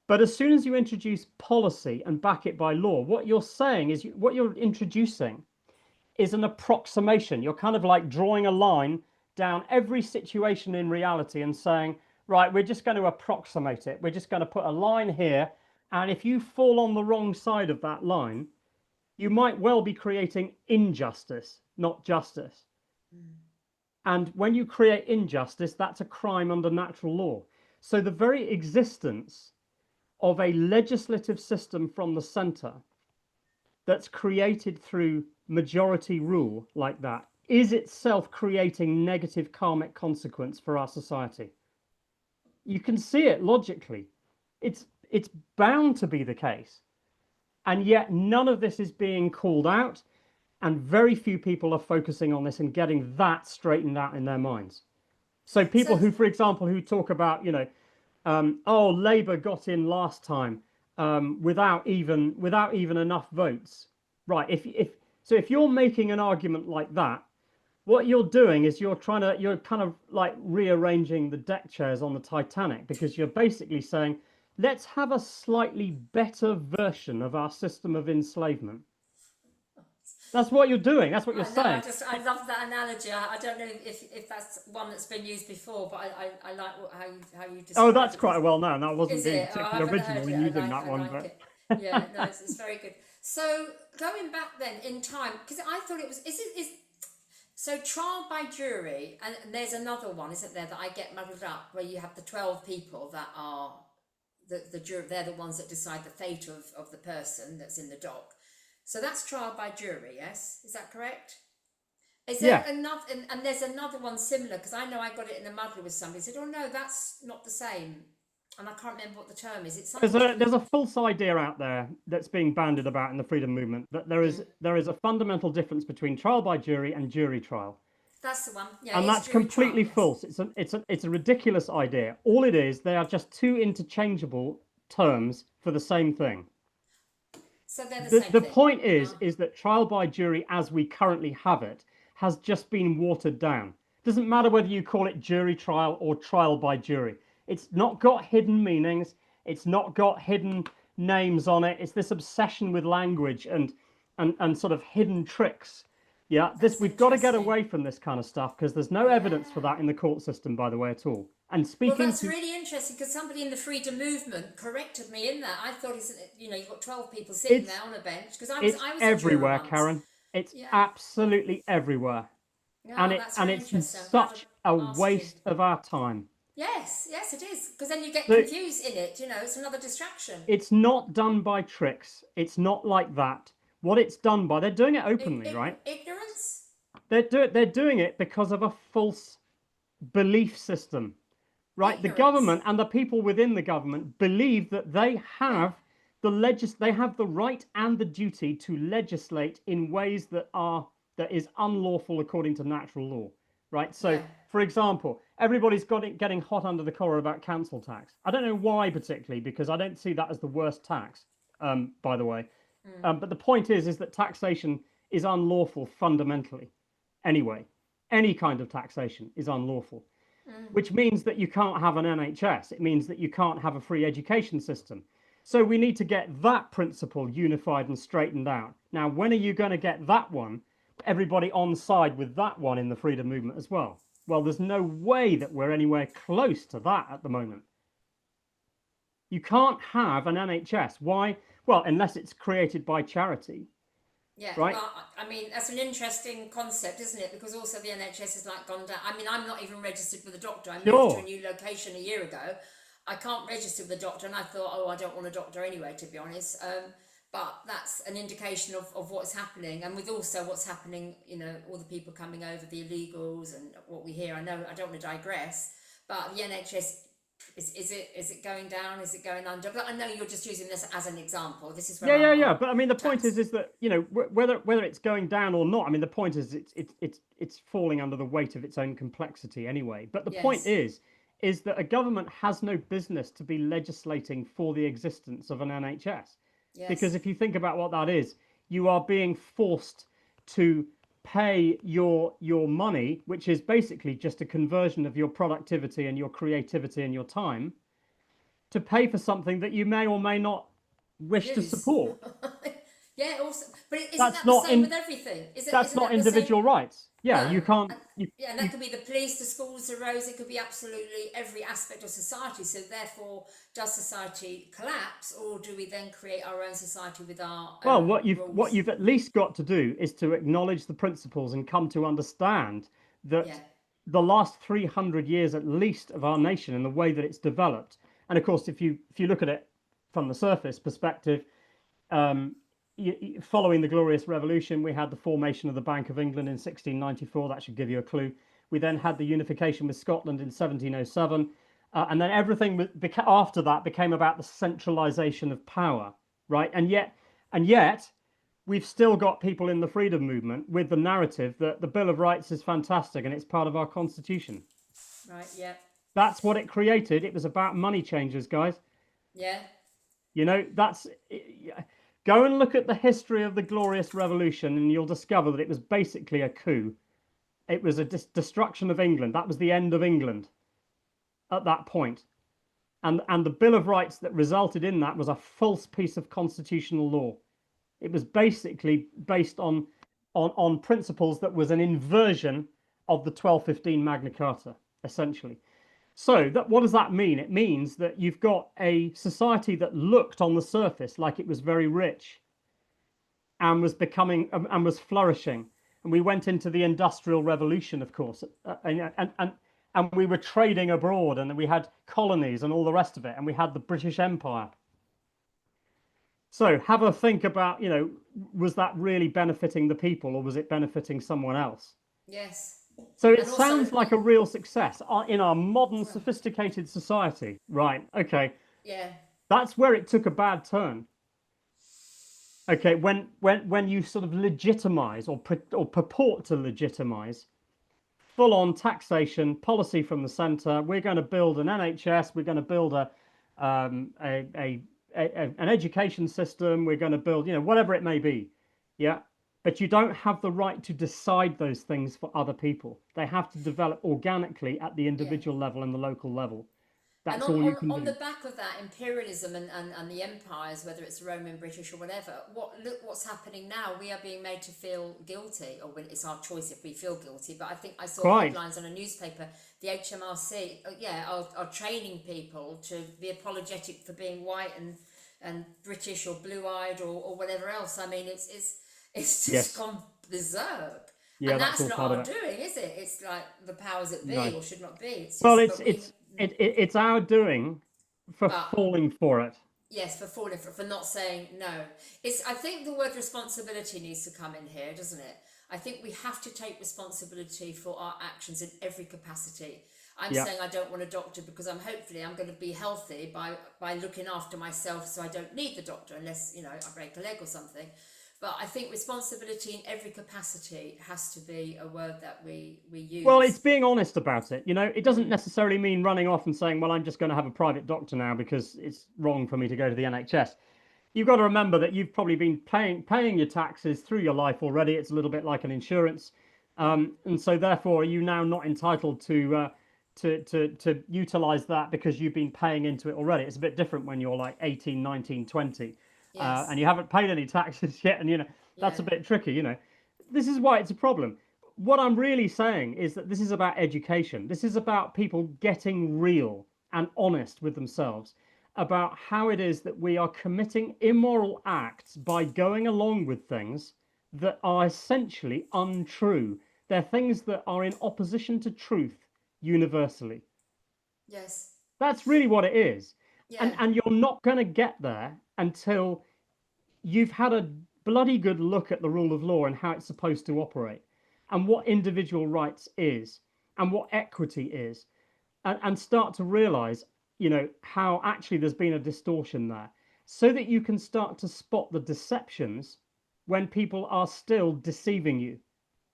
[SPEAKER 2] But as soon as you introduce policy and back it by law, what you're saying is, what you're introducing is an approximation. You're kind of like drawing a line down every situation in reality and saying, right, we're just going to approximate it. We're just going to put a line here. And if you fall on the wrong side of that line, you might well be creating injustice, not justice. And when you create injustice, that's a crime under natural law. So the very existence of a legislative system from the center that's created through majority rule like that is itself creating negative karmic consequence for our society. You can see it logically. It's bound to be the case. And yet none of this is being called out, and very few people are focusing on this and getting that straightened out in their minds. So people who, for example, who talk about, oh, Labour got in last time without even enough votes. Right. If you're making an argument like that, what you're doing is you're kind of like rearranging the deck chairs on the Titanic, because you're basically saying, let's have a slightly better version of our system of enslavement. That's what you're doing. That's what you're saying.
[SPEAKER 1] I love that analogy. I don't know if that's one that's been used before, but I like how you describe it.
[SPEAKER 2] Oh, that's quite well known. That wasn't being particularly original in using that one, but
[SPEAKER 1] yeah, no, it's very good. So going back then in time, because I thought it was so trial by jury, and there's another one, isn't there, that I get muddled up, where you have the 12 people that are the jury. They're the ones that decide the fate of the person that's in the dock. So that's trial by jury, yes? Is that correct? Is there another, and there's another one similar, because I know I got it in a muddle with somebody. Said, oh no, that's not the same. And I can't remember what the term is. It's
[SPEAKER 2] there's a false idea out there that's being bandied about in the freedom movement, that there is a fundamental difference between trial by jury and jury trial.
[SPEAKER 1] That's the one. Yeah,
[SPEAKER 2] and that's completely false. It's a ridiculous idea. All it is, they are just two interchangeable terms for the same thing.
[SPEAKER 1] So they're the same thing.
[SPEAKER 2] The point is that trial by jury, as we currently have it, has just been watered down. It doesn't matter whether you call it jury trial or trial by jury. It's not got hidden meanings. It's not got hidden names on it. It's this obsession with language and sort of hidden tricks. Yeah, we've got to get away from this kind of stuff, because there's no evidence for that in the court system, by the way, at all. And speaking,
[SPEAKER 1] well, that's really interesting, because somebody in the freedom movement corrected me in that. I thought you've got 12 people sitting there on a bench, because I was
[SPEAKER 2] everywhere, Karen. It's absolutely everywhere, and it's such a waste of our time.
[SPEAKER 1] Yes, it is, because then you get confused in it. It's another distraction.
[SPEAKER 2] It's not done by tricks. It's not like that. What it's done by, they're doing it openly, right?
[SPEAKER 1] Ignorance.
[SPEAKER 2] They're doing it because of a false belief system, right? Ignorance. The government and the people within the government believe that they have they have the right and the duty to legislate in ways that is unlawful according to natural law, right? So, for example, everybody's getting hot under the collar about council tax. I don't know why particularly, because I don't see that as the worst tax, by the way. But the point is that taxation is unlawful fundamentally. Anyway, any kind of taxation is unlawful, which means that you can't have an NHS. It means that you can't have a free education system. So we need to get that principle unified and straightened out. Now, when are you going to get that one, everybody on side with that one in the freedom movement as well? Well, there's no way that we're anywhere close to that at the moment. You can't have an NHS. Why? Well, unless it's created by charity.
[SPEAKER 1] Yeah,
[SPEAKER 2] right?
[SPEAKER 1] well, I mean, that's an interesting concept, isn't it? Because also the NHS has like gone down. I mean, I'm not even registered with a doctor. I moved to a new location a year ago. I can't register with a doctor, and I thought, oh, I don't want a doctor anyway, to be honest. But that's an indication of what's happening, and with also what's happening, you know, all the people coming over, the illegals, and what we hear. I know I don't want to digress, but the NHS. Is it going down? Is it going under? But I know you're just using this as an example. This is where
[SPEAKER 2] yeah. But I mean, the point is that, you know, whether it's going down or not. I mean, the point is it's falling under the weight of its own complexity anyway. But the point is that a government has no business to be legislating for the existence of an NHS, because if you think about what that is, you are being forced to pay your money, which is basically just a conversion of your productivity and your creativity and your time, to pay for something that you may or may not wish to support.
[SPEAKER 1] Yeah, also, but isn't that the same with everything?
[SPEAKER 2] That's not individual rights. Yeah, no. You can't.
[SPEAKER 1] Yeah, and that could be the police, the schools, the roads. It could be absolutely every aspect of society. So therefore, does society collapse, or do we then create our own society with our
[SPEAKER 2] well,
[SPEAKER 1] own
[SPEAKER 2] what you've at least got to do is to acknowledge the principles and come to understand that the last 300 years at least of our nation and the way that it's developed. And of course, if you look at it from the surface perspective, following the Glorious Revolution, we had the formation of the Bank of England in 1694. That should give you a clue. We then had the unification with Scotland in 1707. And then everything after that became about the centralization of power, right? And yet, we've still got people in the freedom movement with the narrative that the Bill of Rights is fantastic and it's part of our constitution.
[SPEAKER 1] Right, yeah.
[SPEAKER 2] That's what it created. It was about money changers, guys.
[SPEAKER 1] Yeah.
[SPEAKER 2] You know, go and look at the history of the Glorious Revolution and you'll discover that it was basically a coup. It was a destruction of England. That was the end of England at that point. And the Bill of Rights that resulted in that was a false piece of constitutional law. It was basically based on principles that was an inversion of the 1215 Magna Carta, essentially. So what does that mean? It means that you've got a society that looked on the surface like it was very rich and was becoming and was flourishing. And we went into the Industrial Revolution, of course, and we were trading abroad, and we had colonies and all the rest of it, and we had the British Empire. So have a think about, you know, was that really benefiting the people, or was it benefiting someone else?
[SPEAKER 1] Yes.
[SPEAKER 2] So it sounds like a real success in our modern, sophisticated society. Right, okay.
[SPEAKER 1] Yeah.
[SPEAKER 2] That's where it took a bad turn. Okay, when you sort of legitimize or purport to legitimize full-on taxation policy from the centre. We're going to build an NHS. We're going to build an education system. We're going to build, you know, whatever it may be. Yeah. But you don't have the right to decide those things for other people. They have to develop organically at the individual level and the local level. That's all you can do.
[SPEAKER 1] On the back of that, imperialism and the empires, whether it's Roman, British or whatever, look what's happening now. We are being made to feel guilty, or it's our choice if we feel guilty. But I think I saw headlines on a newspaper, the HMRC, are training people to be apologetic for being white and British or blue-eyed or whatever else. I mean, it's just gone berserk.
[SPEAKER 2] Yeah,
[SPEAKER 1] and that's not our doing, is it? It's like the powers that be, or should not be.
[SPEAKER 2] It's our doing for falling for it.
[SPEAKER 1] Yes, for falling for not saying no. I think the word responsibility needs to come in here, doesn't it? I think we have to take responsibility for our actions in every capacity. I'm saying I don't want a doctor because hopefully I'm going to be healthy by looking after myself, so I don't need the doctor unless, you know, I break a leg or something. But I think responsibility in every capacity has to be a word that we use.
[SPEAKER 2] Well, it's being honest about it. You know, it doesn't necessarily mean running off and saying, well, I'm just going to have a private doctor now because it's wrong for me to go to the NHS. You've got to remember that you've probably been paying your taxes through your life already. It's a little bit like an insurance. And so therefore, are you now not entitled to to utilize that because you've been paying into it already. It's a bit different when you're like 18, 19, 20,
[SPEAKER 1] Yes.
[SPEAKER 2] and you haven't paid any taxes yet, and that's
[SPEAKER 1] Yeah.
[SPEAKER 2] a bit tricky. This is why it's a problem. What I'm really saying is that this is about education. This is about people getting real and honest with themselves about how it is that we are committing immoral acts by going along with things that are essentially untrue. They're things that are in opposition to truth universally.
[SPEAKER 1] Yes.
[SPEAKER 2] That's really what it is.
[SPEAKER 1] Yeah.
[SPEAKER 2] And you're not going to get there until you've had a bloody good look at the rule of law and how it's supposed to operate, and what individual rights is, and what equity is, and start to realize, how actually there's been a distortion there, so that you can start to spot the deceptions when people are still deceiving you.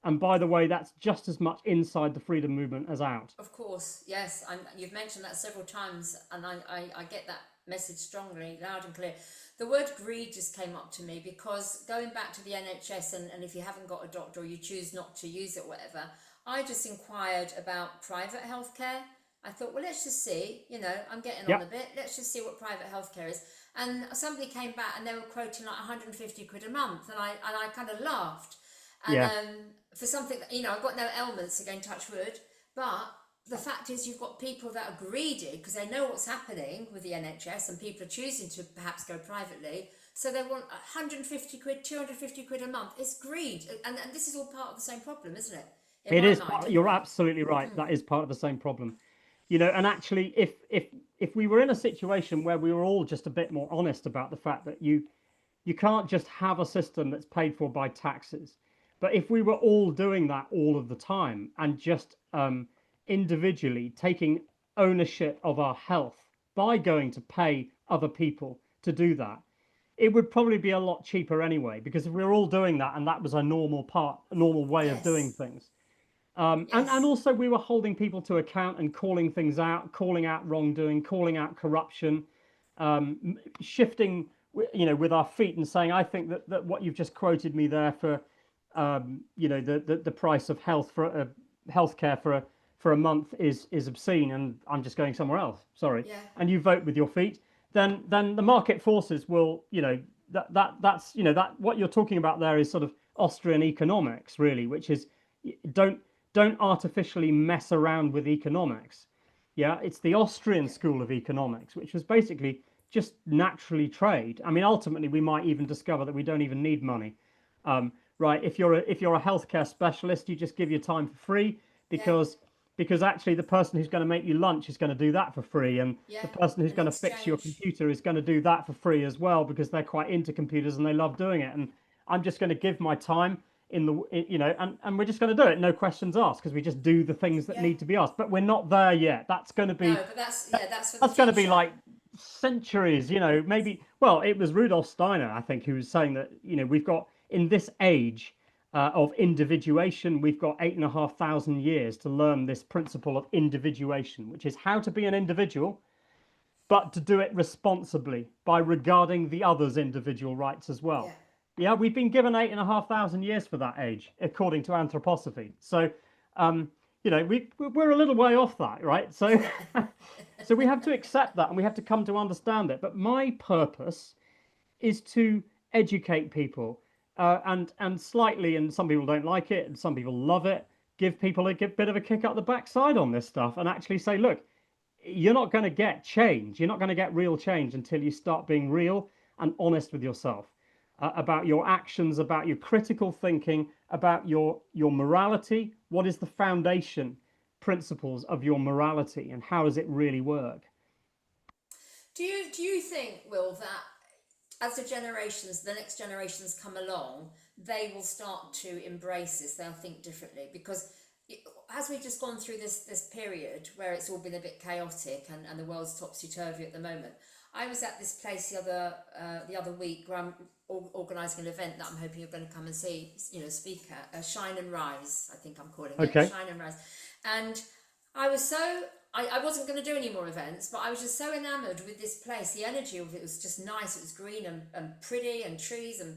[SPEAKER 2] And by the way, that's just as much inside the freedom movement as out.
[SPEAKER 1] Of course, yes. You've mentioned that several times, and I get that message strongly, loud and clear. The word greed just came up to me because going back to the NHS, and if you haven't got a doctor or you choose not to use it, whatever, I just inquired about private healthcare. I thought, well, let's just see, I'm getting on
[SPEAKER 2] Yeah,
[SPEAKER 1] a bit, let's just see what private healthcare is. And somebody came back and they were quoting like 150 quid a month, and I kind of laughed. And
[SPEAKER 2] yeah.
[SPEAKER 1] for something that, I've got no ailments, again, touch wood, but the fact is you've got people that are greedy because they know what's happening with the NHS, and people are choosing to perhaps go privately. So they want 150 quid, 250 quid a month. It's greed. And this is all part of the same problem, isn't it? In
[SPEAKER 2] It
[SPEAKER 1] my
[SPEAKER 2] is.
[SPEAKER 1] mind,
[SPEAKER 2] You're
[SPEAKER 1] anyway.
[SPEAKER 2] absolutely right. That is part of the same problem. And actually, if we were in a situation where we were all just a bit more honest about the fact that you can't just have a system that's paid for by taxes, but if we were all doing that all of the time and just individually taking ownership of our health by going to pay other people to do that, it would probably be a lot cheaper anyway. Because if we were all doing that and that was a normal way of doing
[SPEAKER 1] Yes,
[SPEAKER 2] things, and
[SPEAKER 1] yes,
[SPEAKER 2] also we were holding people to account and calling things out, calling out wrongdoing, calling out corruption, shifting, with our feet and saying, I think that what you've just quoted me there for, the price of healthcare for a month is obscene, and I'm just going somewhere else. Sorry,
[SPEAKER 1] yeah,
[SPEAKER 2] and you vote with your feet, then the market forces will, that's that what you're talking about there is sort of Austrian economics, really, which is don't don't artificially mess around with economics. Yeah, it's the Austrian
[SPEAKER 1] yeah,
[SPEAKER 2] school of economics, which was basically just naturally trade. I mean, ultimately, we might even discover that we don't even need money. Right? If you're a healthcare specialist, you just give your time for free
[SPEAKER 1] yeah,
[SPEAKER 2] because actually the person who's going to make you lunch is going to do that for free, and the
[SPEAKER 1] yeah.
[SPEAKER 2] person who's
[SPEAKER 1] An
[SPEAKER 2] going to fix your
[SPEAKER 1] exchange.
[SPEAKER 2] computer is going to do that for free as well because they're quite into computers and they love doing it. And I'm just going to give my time and we're just going to do it, no questions asked, because we just do the things that
[SPEAKER 1] Yeah.
[SPEAKER 2] need to be asked. But we're not there yet. That's going to
[SPEAKER 1] No,
[SPEAKER 2] be
[SPEAKER 1] but that's for the
[SPEAKER 2] that's going to be
[SPEAKER 1] future.
[SPEAKER 2] like centuries, maybe. Well, it was Rudolf Steiner, I think, who was saying that we've got in this age of individuation, we've got 8,500 years to learn this principle of individuation, which is how to be an individual, but to do it responsibly by regarding the other's individual rights as well.
[SPEAKER 1] Yeah.
[SPEAKER 2] Yeah, we've been given 8,500 years for that age, according to anthroposophy. So, we're a little way off that, right? So, so we have to accept that and we have to come to understand it. But my purpose is to educate people, and slightly, and some people don't like it, and some people love it. Give people a bit of a kick up the backside on this stuff, and actually say, look, you're not going to get change. You're not going to get real change until you start being real and honest with yourself about your actions, about your critical thinking, about your morality. What is the foundation principles of your morality, and how does it really work?
[SPEAKER 1] Do you think, Will, that as the next generations come along, they will start to embrace this? They'll think differently because as we've just gone through this period where it's all been a bit chaotic and the world's topsy turvy at the moment. I was at this place the other week where I'm organising an event that I'm hoping you're going to come and see, speak at, Shine and Rise, I think I'm calling it,
[SPEAKER 2] Okay.
[SPEAKER 1] Shine and Rise. And I was so, I wasn't going to do any more events, but I was just so enamoured with this place. The energy of it was just nice. It was green and pretty, and trees and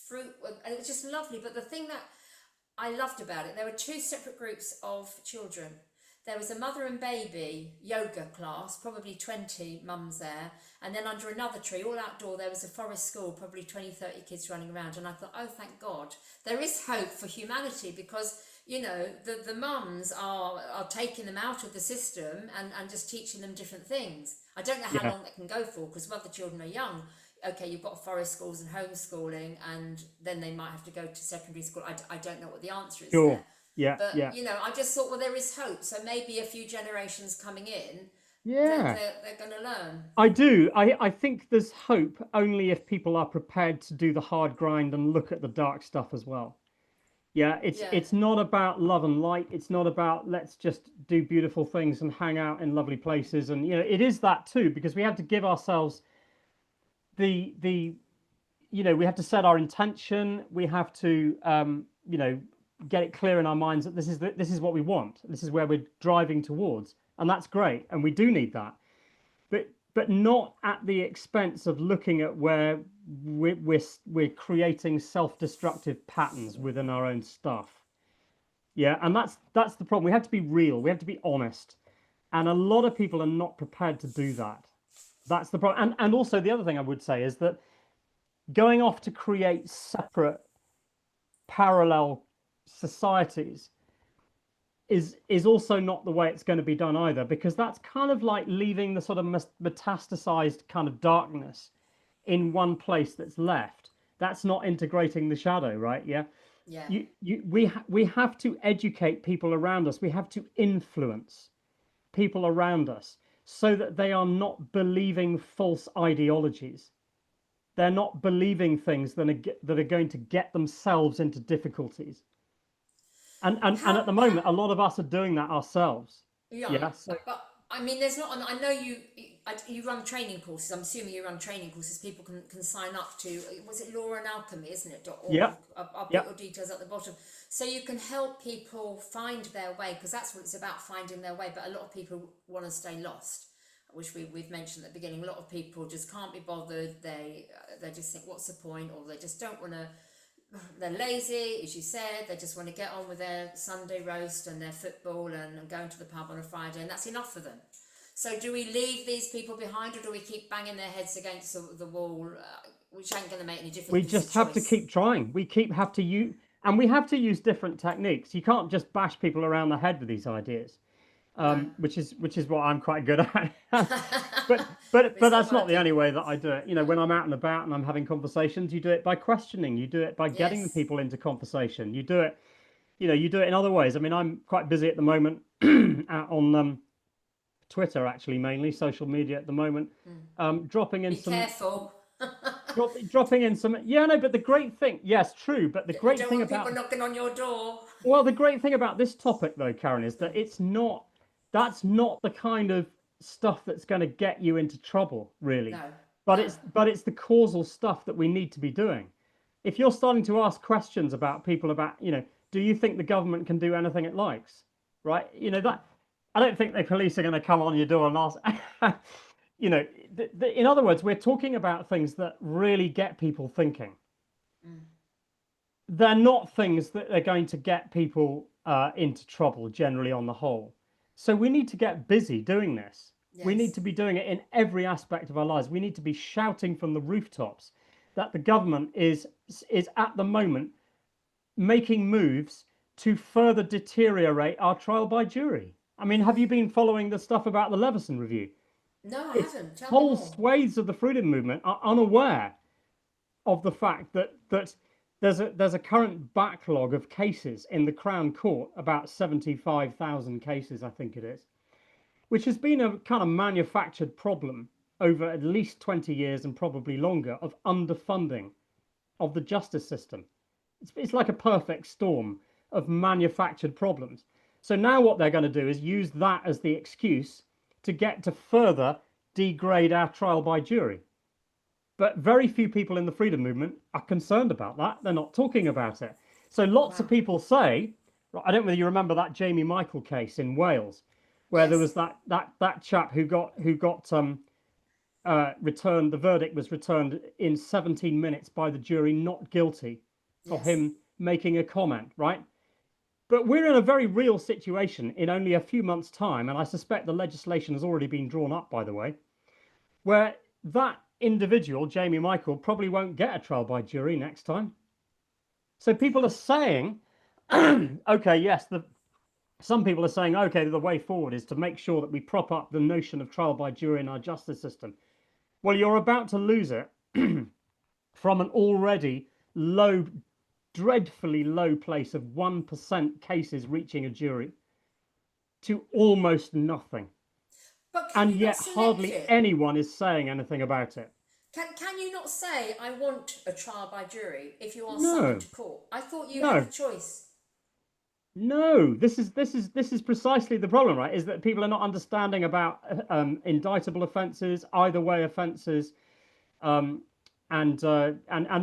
[SPEAKER 1] fruit, and it was just lovely. But the thing that I loved about it, there were two separate groups of children. there was a mother and baby yoga class, probably 20 mums there, and then under another tree, all outdoor, there was a forest school, probably 20, 30 kids running around. And I thought, oh, thank God, there is hope for humanity, because, you know, the mums are taking them out of the system and just teaching them different things. I don't know how
[SPEAKER 2] Yeah.
[SPEAKER 1] long that can go for, because while the children are young, okay, you've got forest schools and homeschooling, and then they might have to go to secondary school. I don't know what the answer is
[SPEAKER 2] Sure.
[SPEAKER 1] there.
[SPEAKER 2] Yeah.
[SPEAKER 1] But,
[SPEAKER 2] Yeah.
[SPEAKER 1] you know, I just thought, well, there is hope. So maybe a few generations coming in,
[SPEAKER 2] Yeah.
[SPEAKER 1] they're going to learn.
[SPEAKER 2] I do. I think there's hope only if people are prepared to do the hard grind and look at the dark stuff as well. Yeah,
[SPEAKER 1] Yeah,
[SPEAKER 2] it's not about love and light. It's not about let's just do beautiful things and hang out in lovely places. And you know, it is that too, because we have to give ourselves the you know, we have to set our intention. We have to you know, get it clear in our minds that this is what we want. This is where we're driving towards, and that's great. And we do need that, but not at the expense of looking at where we're creating self-destructive patterns within our own stuff. Yeah, and that's the problem. We have to be real. We have to be honest, and a lot of people are not prepared to do that. That's the problem. And also the other thing I would say is that going off to create separate parallel societies is also not the way it's going to be done either, because that's kind of like leaving the sort of metastasized kind of darkness in one place that's left. That's not integrating the shadow, right? Yeah.
[SPEAKER 1] yeah,
[SPEAKER 2] We have to educate people around us. We have to influence people around us so that they are not believing false ideologies. They're not believing things that are going to get themselves into difficulties. And
[SPEAKER 1] how,
[SPEAKER 2] at the moment, a lot of us are doing that ourselves.
[SPEAKER 1] yeah,
[SPEAKER 2] Yeah. So
[SPEAKER 1] but I mean, there's not. I know you run training courses. I'm assuming you run training courses. People can sign up to. Was it Law and Alchemy, isn't it? .org.
[SPEAKER 2] yeah,
[SPEAKER 1] I'll put
[SPEAKER 2] yeah.
[SPEAKER 1] your details at the bottom, so you can help people find their way, because that's what it's about, finding their way. But a lot of people want to stay lost, which we've mentioned at the beginning. A lot of people just can't be bothered. They just think, what's the point? Or they just don't want to. They're lazy, as you said. They just want to get on with their Sunday roast and their football and going to the pub on a Friday, and that's enough for them. So do we leave these people behind, or do we keep banging their heads against the wall, which ain't going to make any difference?
[SPEAKER 2] We
[SPEAKER 1] It's
[SPEAKER 2] just
[SPEAKER 1] a
[SPEAKER 2] have to
[SPEAKER 1] choice.
[SPEAKER 2] keep trying. Have to use, and we have to use different techniques. You can't just bash people around the head with these ideas,
[SPEAKER 1] No,
[SPEAKER 2] which is what I'm quite good at. but
[SPEAKER 1] it's not
[SPEAKER 2] that's not the
[SPEAKER 1] working.
[SPEAKER 2] only way that I do it. You know, when I'm out and about and I'm having conversations, you do it by questioning. You do it by getting the
[SPEAKER 1] Yes,
[SPEAKER 2] people into conversation. You do it, you know, you do it in other ways. I mean, I'm quite busy at the moment on Twitter, actually, mainly social media at the moment, dropping in
[SPEAKER 1] be
[SPEAKER 2] some
[SPEAKER 1] careful.
[SPEAKER 2] dropping in some. Yeah, no, but the great thing, yes, true, but the
[SPEAKER 1] You
[SPEAKER 2] great
[SPEAKER 1] don't
[SPEAKER 2] thing
[SPEAKER 1] want people
[SPEAKER 2] about,
[SPEAKER 1] knocking on your door.
[SPEAKER 2] well, the great thing about this topic though, Karen, is that it's not, that's not the kind of stuff that's going to get you into trouble, really.
[SPEAKER 1] No,
[SPEAKER 2] But
[SPEAKER 1] no,
[SPEAKER 2] it's the causal stuff that we need to be doing. If you're starting to ask questions about people about, you know, do you think the government can do anything it likes? Right? You know, that I don't think the police are going to come on your door and ask. You know, in other words, we're talking about things that really get people thinking. They're not things that are going to get people into trouble generally on the whole. So we need to get busy doing this. We need
[SPEAKER 1] yes,
[SPEAKER 2] to be doing it in every aspect of our lives. We need to be shouting from the rooftops that the government is at the moment making moves to further deteriorate our trial by jury. I mean, have you been following the stuff about the Leveson review?
[SPEAKER 1] no, I
[SPEAKER 2] It's
[SPEAKER 1] haven't. Tell me
[SPEAKER 2] whole
[SPEAKER 1] more.
[SPEAKER 2] swathes of the freedom movement are unaware of the fact that there's a current backlog of cases in the Crown Court, about 75,000 cases, I think it is, which has been a kind of manufactured problem over at least 20 years and probably longer of underfunding of the justice system. It's like a perfect storm of manufactured problems. So now what they're going to do is use that as the excuse to get to further degrade our trial by jury. But very few people in the freedom movement are concerned about that. They're not talking about it. So lots of
[SPEAKER 1] Wow.
[SPEAKER 2] people say, I don't know whether you remember that Jamie Michael case in Wales, where there was
[SPEAKER 1] Yes,
[SPEAKER 2] that chap who got returned. The verdict was returned in 17 minutes by the jury, not guilty, of
[SPEAKER 1] yes,
[SPEAKER 2] him making a comment. Right? But we're in a very real situation in only a few months' time, and I suspect the legislation has already been drawn up, by the way, where that individual, Jamie Michael, probably won't get a trial by jury next time. So people are saying, okay, yes, some people are saying, okay, the way forward is to make sure that we prop up the notion of trial by jury in our justice system. Well, you're about to lose it from an already low, dreadfully low place of 1% cases reaching a jury to almost nothing.
[SPEAKER 1] But can
[SPEAKER 2] And
[SPEAKER 1] you not
[SPEAKER 2] yet
[SPEAKER 1] select
[SPEAKER 2] hardly
[SPEAKER 1] it?
[SPEAKER 2] anyone is saying anything about it.
[SPEAKER 1] Can you not say, I want a trial by jury if you are
[SPEAKER 2] No,
[SPEAKER 1] summoned to court? I thought you had
[SPEAKER 2] no,
[SPEAKER 1] a choice.
[SPEAKER 2] no. This is precisely the problem, right? Is that people are not understanding about indictable offences, either way offences, um, and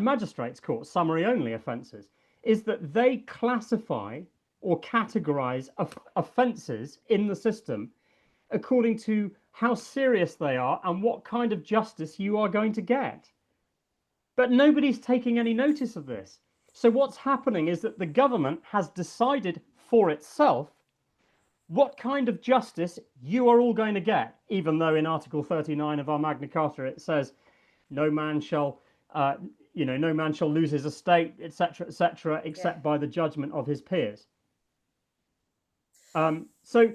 [SPEAKER 2] magistrates' courts, summary only offences. Is that they classify or categorise offences in the system according to how serious they are and what kind of justice you are going to get. But nobody's taking any notice of this. So what's happening is that the government has decided for itself what kind of justice you are all going to get, even though in Article 39 of our Magna Carta it says no man shall no man shall lose his estate, etc., except by the judgment of his peers. So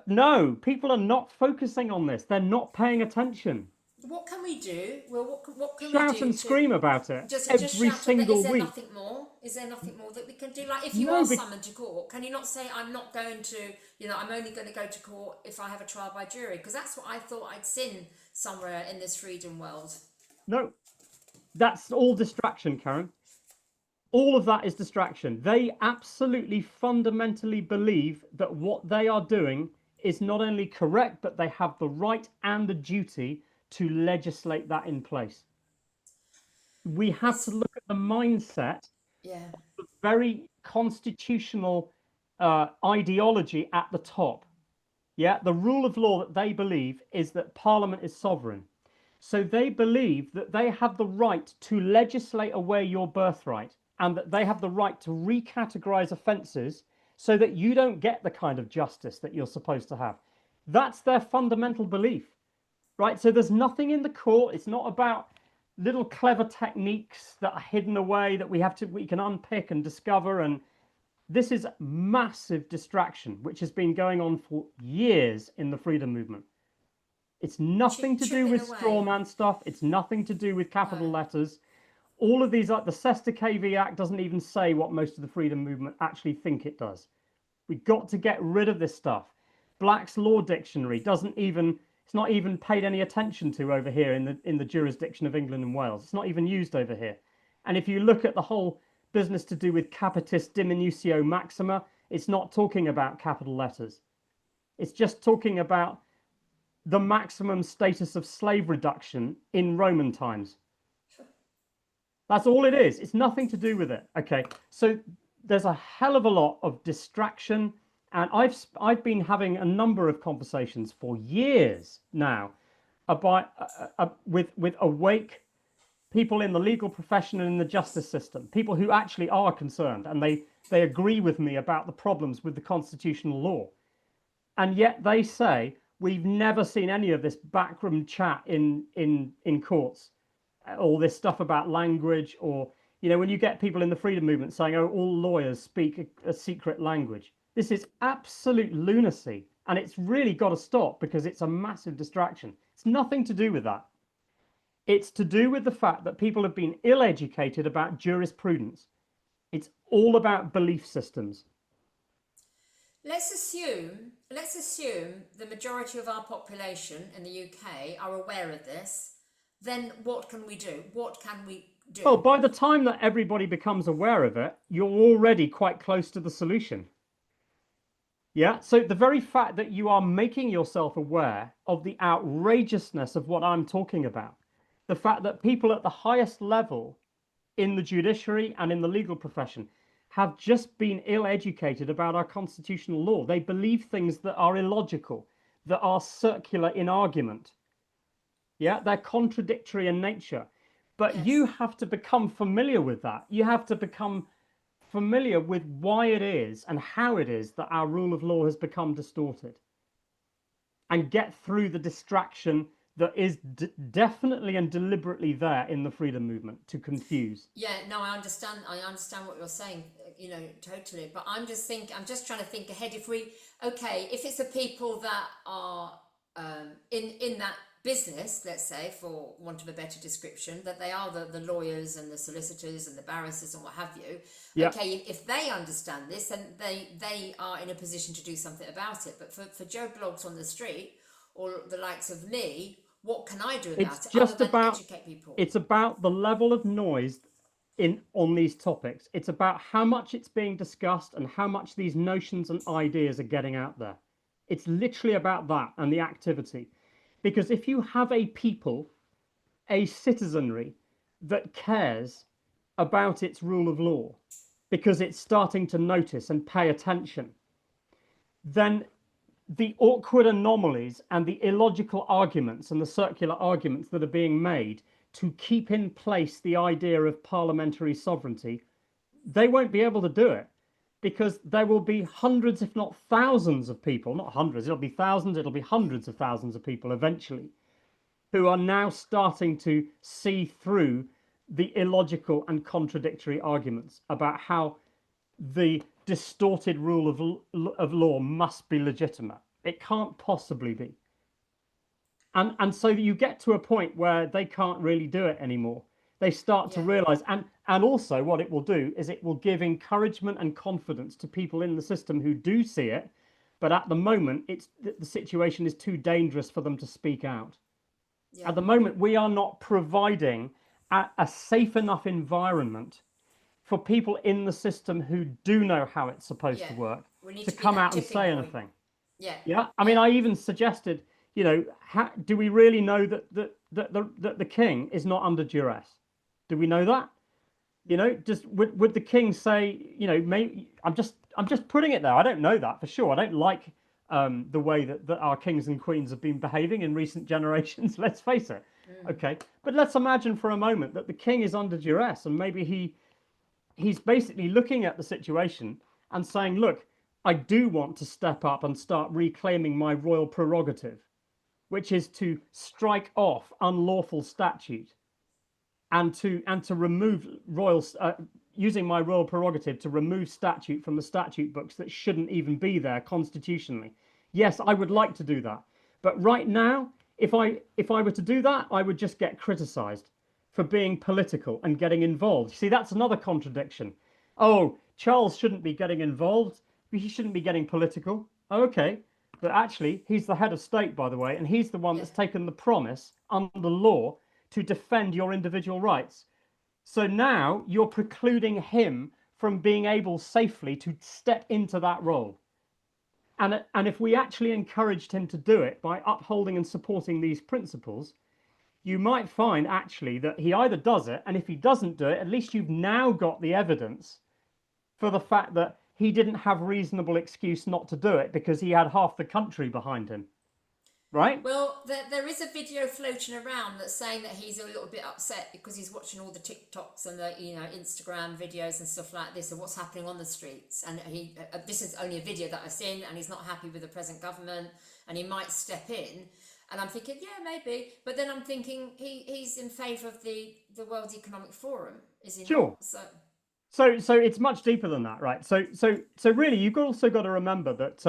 [SPEAKER 2] no, people are not focusing on this. They're not paying attention.
[SPEAKER 1] What can we do? Well, what can we
[SPEAKER 2] Shout
[SPEAKER 1] do
[SPEAKER 2] and
[SPEAKER 1] to
[SPEAKER 2] scream about it
[SPEAKER 1] just
[SPEAKER 2] every
[SPEAKER 1] shout on that? Is
[SPEAKER 2] single
[SPEAKER 1] there
[SPEAKER 2] week.
[SPEAKER 1] nothing more? Is there nothing more that we can do? Like if you
[SPEAKER 2] No,
[SPEAKER 1] are summoned to court, can you not say I'm not going to? I'm only going to go to court if I have a trial by jury, because that's what I thought I'd seen somewhere in this freedom world.
[SPEAKER 2] no, that's all distraction, Karen. All of that is distraction. They absolutely fundamentally believe that what they are doing is not only correct, but they have the right and the duty to legislate that in place. We have to look at the mindset,
[SPEAKER 1] Yeah.
[SPEAKER 2] the very constitutional ideology at the top. Yeah, the rule of law that they believe is that Parliament is sovereign. So they believe that they have the right to legislate away your birthright and that they have the right to recategorize offences so that you don't get the kind of justice that you're supposed to have. That's their fundamental belief, right? So there's nothing in the court. It's not about little clever techniques that are hidden away that we can unpick and discover. And this is massive distraction, which has been going on for years in the freedom movement. It's nothing to do with straw man stuff. It's nothing to do with capital letters. All of these, like the Cester KV Act, doesn't even say what most of the freedom movement actually think it does. We've got to get rid of this stuff. Black's Law Dictionary it's not even paid any attention to over here in the jurisdiction of England and Wales. It's not even used over here. And if you look at the whole business to do with capitis diminutio maxima, it's not talking about capital letters. It's just talking about the maximum status of slave reduction in Roman times. That's all it is. It's nothing to do with it. Okay, so there's a hell of a lot of distraction, and I've been having a number of conversations for years now about with awake people in the legal profession and in the justice system, people who actually are concerned, and they agree with me about the problems with the constitutional law, and yet they say we've never seen any of this backroom chat in courts, all this stuff about language, or when you get people in the freedom movement saying, oh, all lawyers speak a secret language. This is absolute lunacy, and it's really got to stop because it's a massive distraction. It's nothing to do with that. It's to do with the fact that people have been ill-educated about jurisprudence. It's all about belief systems.
[SPEAKER 1] Let's assume the majority of our population in the UK are aware of this. Then what can we do? What can we do?
[SPEAKER 2] Well, by the time that everybody becomes aware of it, you're already quite close to the solution. Yeah, so the very fact that you are making yourself aware of the outrageousness of what I'm talking about, the fact that people at the highest level in the judiciary and in the legal profession have just been ill-educated about our constitutional law. They believe things that are illogical, that are circular in argument. Yeah, they're contradictory in nature. But you have to become familiar with that. You have to become familiar with why it is and how it is that our rule of law has become distorted, and get through the distraction that is definitely and deliberately there in the freedom movement to confuse.
[SPEAKER 1] Yeah, no, I understand. I understand what you're saying. Totally. But I'm just trying to think ahead. Okay, if it's the people that are in that business, let's say, for want of a better description, that they are the lawyers and the solicitors and the barristers and what have you.
[SPEAKER 2] Yeah.
[SPEAKER 1] Okay, if they understand this, then they are in a position to do something about it. But for Joe Blogs on the street or the likes of me, what can I do about it other than educate people?
[SPEAKER 2] It's about the level of noise on these topics. It's about how much it's being discussed and how much these notions and ideas are getting out there. It's literally about that and the activity. Because if you have a people, a citizenry that cares about its rule of law, because it's starting to notice and pay attention, then the awkward anomalies and the illogical arguments and the circular arguments that are being made to keep in place the idea of parliamentary sovereignty, they won't be able to do it, because there will be hundreds, if not thousands of people, not hundreds, it'll be thousands, it'll be hundreds of thousands of people eventually, who are now starting to see through the illogical and contradictory arguments about how the distorted rule of law must be legitimate. It can't possibly be. And so you get to a point where they can't really do it anymore. They start to realize, and also what it will do is it will give encouragement and confidence to people in the system who do see it, but at the moment the situation is too dangerous for them to speak out. At the moment, we are not providing a safe enough environment for people in the system who do know how it's supposed to work to come out and say anything. Yeah. I mean, I even suggested, do we really know that the king is not under duress? Do we know that? Just would the king say, maybe I'm just putting it there. I don't know that for sure. I don't like the way that our kings and queens have been behaving in recent generations. Let's face it. Okay, but let's imagine for a moment that the king is under duress, and maybe he's basically looking at the situation and saying, look, I do want to step up and start reclaiming my royal prerogative, which is to strike off unlawful statute and to remove using my royal prerogative to remove statute from the statute books that shouldn't even be there constitutionally. Yes, I would like to do that. But right now, if I were to do that, I would just get criticized for being political and getting involved. See, that's another contradiction. Oh, Charles shouldn't be getting involved. He shouldn't be getting political. Oh, okay. But actually, he's the head of state, by the way, and he's the one that's taken the promise under the law to defend your individual rights. So now you're precluding him from being able safely to step into that role. And if we actually encouraged him to do it by upholding and supporting these principles, you might find actually that he either does it, and if he doesn't do it, at least you've now got the evidence for the fact that he didn't have reasonable excuse not to do it because he had half the country behind him. Right?
[SPEAKER 1] Well, there is a video floating around that's saying that he's a little bit upset because he's watching all the TikToks and the Instagram videos and stuff like this of what's happening on the streets. And this is only a video that I've seen, and he's not happy with the present government, and he might step in. And I'm thinking, yeah, maybe. But then I'm thinking he's in favour of the World Economic Forum, is he
[SPEAKER 2] sure.
[SPEAKER 1] not?
[SPEAKER 2] So it's much deeper than that, right? So really, you've also got to remember that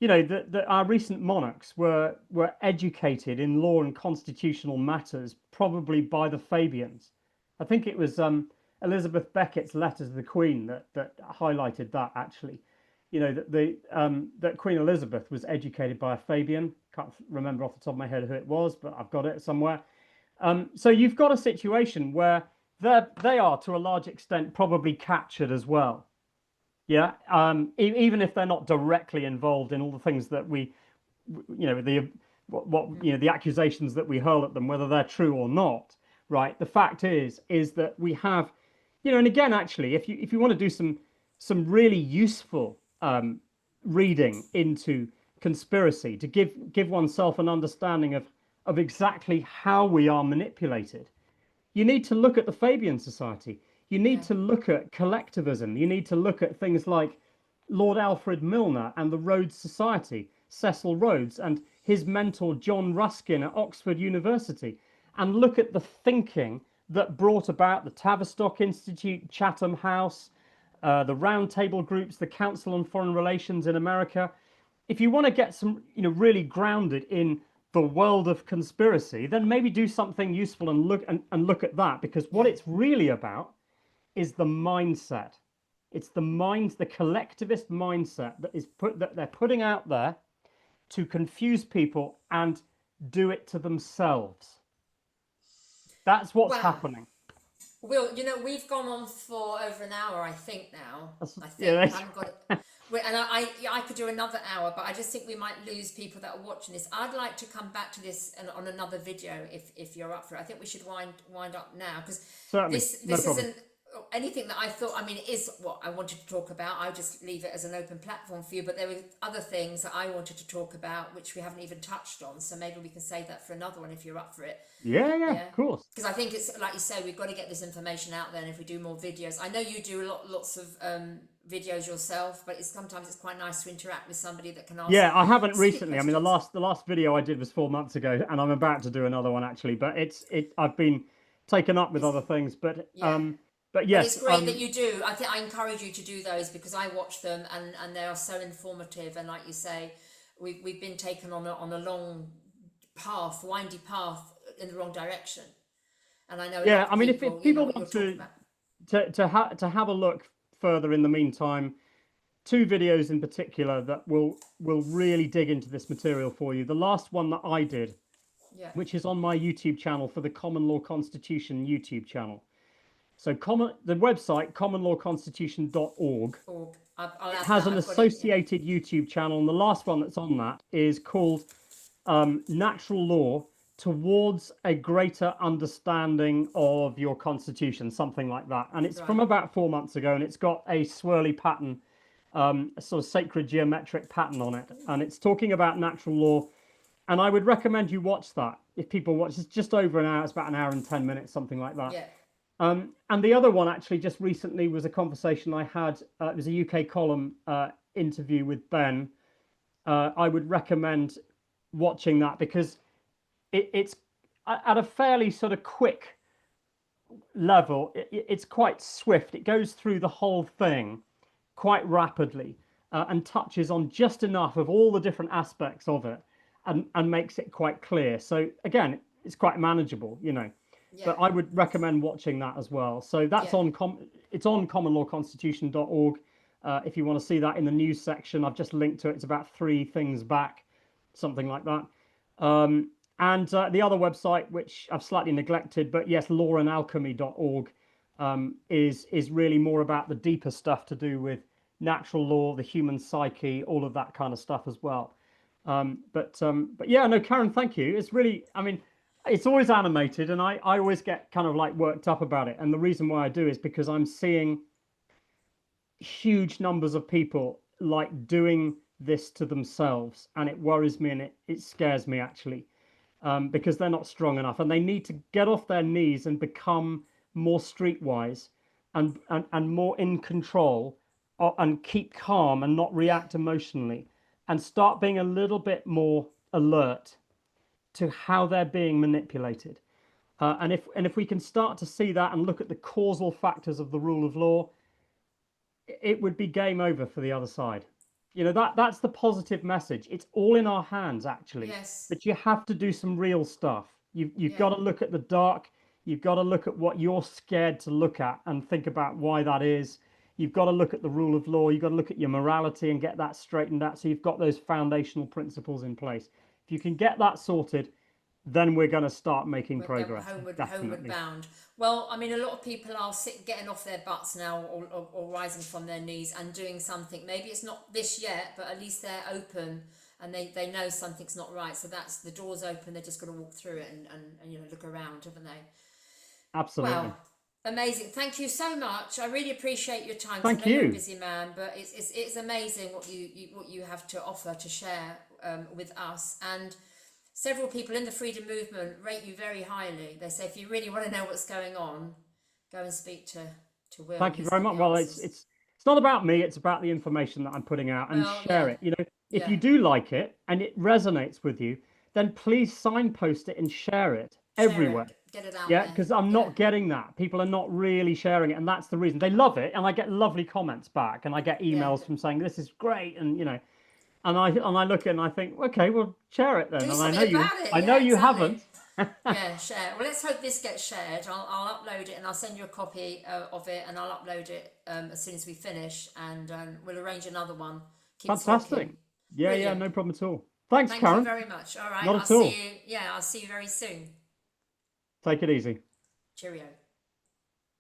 [SPEAKER 2] that our recent monarchs were educated in law and constitutional matters, probably by the Fabians. I think it was Elizabeth Beckett's letter to the Queen that highlighted that, actually. That Queen Elizabeth was educated by a Fabian. Can't remember off the top of my head who it was, but I've got it somewhere. So you've got a situation where they are, to a large extent, probably captured as well. Yeah, even if they're not directly involved in all the things that the accusations that we hurl at them, whether they're true or not, right? The fact is that we have, and again, actually, if you want to do some really useful reading into conspiracy to give oneself an understanding of exactly how we are manipulated, you need to look at the Fabian Society. You need
[SPEAKER 1] Yeah.
[SPEAKER 2] to look at collectivism. You need to look at things like Lord Alfred Milner and the Rhodes Society, Cecil Rhodes, and his mentor John Ruskin at Oxford University, and look at the thinking that brought about the Tavistock Institute, Chatham House, the Round Table groups, the Council on Foreign Relations in America. If you want to get some, really grounded in the world of conspiracy, then maybe do something useful and look at that, because what
[SPEAKER 1] Yeah.
[SPEAKER 2] it's really about is the mindset. It's the collectivist mindset that they're putting out there to confuse people and do it to themselves. That's what's
[SPEAKER 1] Wow.
[SPEAKER 2] happening.
[SPEAKER 1] Will, we've gone on for over an hour, I think now. I think
[SPEAKER 2] Yeah,
[SPEAKER 1] I haven't got it. And I could do another hour, but I just think we might lose people that are watching this. I'd like to come back to this on another video if you're up for it. I think we should wind up now, because
[SPEAKER 2] certainly,
[SPEAKER 1] this
[SPEAKER 2] no
[SPEAKER 1] this
[SPEAKER 2] problem.
[SPEAKER 1] isn't anything that I thought. I mean, it is what I wanted to talk about. I just leave it as an open platform for you. But there were other things that I wanted to talk about which we haven't even touched on. So maybe we can save that for another one if you're up for it.
[SPEAKER 2] Yeah,
[SPEAKER 1] Yeah,
[SPEAKER 2] of course.
[SPEAKER 1] because I think it's like you say, we've got to get this information out there. And if we do more videos, I know you do lots of videos yourself, but sometimes it's quite nice to interact with somebody that can ask
[SPEAKER 2] Yeah, I haven't
[SPEAKER 1] silly
[SPEAKER 2] recently. I mean,
[SPEAKER 1] questions.
[SPEAKER 2] the last video I did was 4 months ago, and I'm about to do another one actually. But I've been taken up with
[SPEAKER 1] It's,
[SPEAKER 2] other things.
[SPEAKER 1] yeah,
[SPEAKER 2] But
[SPEAKER 1] but it's
[SPEAKER 2] yes,
[SPEAKER 1] great that you do. I think I encourage you to do those, because I watch them and they are so informative. And like you say, we've been taken on a long path, windy path in the wrong direction. And I know a lot
[SPEAKER 2] yeah.
[SPEAKER 1] of
[SPEAKER 2] I mean, if
[SPEAKER 1] people,
[SPEAKER 2] people
[SPEAKER 1] what you're
[SPEAKER 2] want
[SPEAKER 1] talking about.
[SPEAKER 2] to have a look further in the meantime, two videos in particular that will really dig into this material for you. The last one that I did,
[SPEAKER 1] Yeah.
[SPEAKER 2] which is on my YouTube channel for the Common Law Constitution YouTube channel. So the website commonlawconstitution.org.
[SPEAKER 1] I'll
[SPEAKER 2] It
[SPEAKER 1] add
[SPEAKER 2] has
[SPEAKER 1] that.
[SPEAKER 2] an
[SPEAKER 1] I've got it. Yeah.
[SPEAKER 2] associated YouTube channel, and the last one that's on that is called Natural Law Towards a Greater Understanding of Your Constitution, something like that. And it's from
[SPEAKER 1] Right.
[SPEAKER 2] about 4 months ago, and it's got a swirly pattern, a sort of sacred geometric pattern on it, and it's talking about natural law. And I would recommend you watch that. If people watch, it's just over an hour. It's about an hour and 10 minutes, something like that.
[SPEAKER 1] Yeah.
[SPEAKER 2] And the other one actually just recently was a conversation I had. It was a UK column interview with Ben. I would recommend watching that, because it's at a fairly sort of quick level. It's quite swift. It goes through the whole thing quite rapidly, and touches on just enough of all the different aspects of it, and makes it quite clear. So again, it's quite manageable.
[SPEAKER 1] Yeah.
[SPEAKER 2] But I would recommend watching that as well. So that's
[SPEAKER 1] Yeah.
[SPEAKER 2] it's on commonlawconstitution.org. If you want to see that in the news section, I've just linked to it. It's about 3 things back, something like that. And the other website, which I've slightly neglected, but yes, lawandalchemy.org, is really more about the deeper stuff to do with natural law, the human psyche, all of that kind of stuff as well. But yeah, no, Karen, thank you. It's really, I mean, it's always animated, and I always get kind of like worked up about it. And the reason why I do is because I'm seeing huge numbers of people like doing this to themselves, and it worries me, and it scares me actually, because they're not strong enough, and they need to get off their knees and become more streetwise, and more in control, and keep calm and not
[SPEAKER 1] Yeah.
[SPEAKER 2] react emotionally, and start being a little bit more alert to how they're being manipulated. And if we can start to see that and look at the causal factors of the rule of law, it would be game over for the other side. That's the positive message. It's all in our hands, actually.
[SPEAKER 1] Yes.
[SPEAKER 2] But you have to do some real stuff. You've
[SPEAKER 1] Yeah.
[SPEAKER 2] got to look at the dark. You've got to look at what you're scared to look at and think about why that is. You've got to look at the rule of law. You've got to look at your morality and get that straightened out. So you've got those foundational principles in place. If you can get that sorted, then we're going to start making
[SPEAKER 1] Then
[SPEAKER 2] progress.
[SPEAKER 1] homeward
[SPEAKER 2] Definitely.
[SPEAKER 1] bound. Well, I mean, a lot of people are getting off their butts now, or rising from their knees and doing something. Maybe it's not this yet, but at least they're open, and they know something's not right. So that's the door's open. They're just got to walk through it and look around, haven't they?
[SPEAKER 2] Absolutely.
[SPEAKER 1] Wow. Amazing. Thank you so much. I really appreciate your time, 'cause I
[SPEAKER 2] Thank
[SPEAKER 1] know you're a
[SPEAKER 2] you.
[SPEAKER 1] busy man, but it's amazing what you have to offer to share with us. And several people in the freedom movement rate you very highly. They say if you really want to know what's going on, go and speak to to Will.
[SPEAKER 2] Thank you
[SPEAKER 1] He's
[SPEAKER 2] very
[SPEAKER 1] got
[SPEAKER 2] much.
[SPEAKER 1] the
[SPEAKER 2] Well,
[SPEAKER 1] answers.
[SPEAKER 2] it's not about me. It's about the information that I'm putting out, and
[SPEAKER 1] Well,
[SPEAKER 2] share
[SPEAKER 1] yeah,
[SPEAKER 2] it. You know, if
[SPEAKER 1] yeah.
[SPEAKER 2] you do like it and it resonates with you, then please signpost it and share it
[SPEAKER 1] Share
[SPEAKER 2] everywhere.
[SPEAKER 1] it, get it out
[SPEAKER 2] Yeah,
[SPEAKER 1] there.
[SPEAKER 2] because I'm
[SPEAKER 1] Yeah,
[SPEAKER 2] not getting that. People are not really sharing it, and that's the reason. They love it, and I get lovely comments back, and I get
[SPEAKER 1] yeah.
[SPEAKER 2] emails from saying this is great, and you know, and I look at it and I think, okay, well, share it then.
[SPEAKER 1] Do
[SPEAKER 2] And
[SPEAKER 1] something about it.
[SPEAKER 2] I know
[SPEAKER 1] Yeah,
[SPEAKER 2] you
[SPEAKER 1] exactly.
[SPEAKER 2] haven't.
[SPEAKER 1] Yeah, share. Well, let's hope this gets shared. I'll upload it and I'll send you a copy of it, and I'll upload it as soon as we finish, and we'll arrange another one. Keep
[SPEAKER 2] Fantastic.
[SPEAKER 1] talking.
[SPEAKER 2] Yeah, yeah,
[SPEAKER 1] Brilliant.
[SPEAKER 2] no problem at all. Thanks,
[SPEAKER 1] Thank you
[SPEAKER 2] Karen.
[SPEAKER 1] very much. All right,
[SPEAKER 2] Not
[SPEAKER 1] I'll
[SPEAKER 2] at
[SPEAKER 1] see
[SPEAKER 2] all.
[SPEAKER 1] you. Yeah, I'll see you very soon.
[SPEAKER 2] Take it easy.
[SPEAKER 1] Cheerio.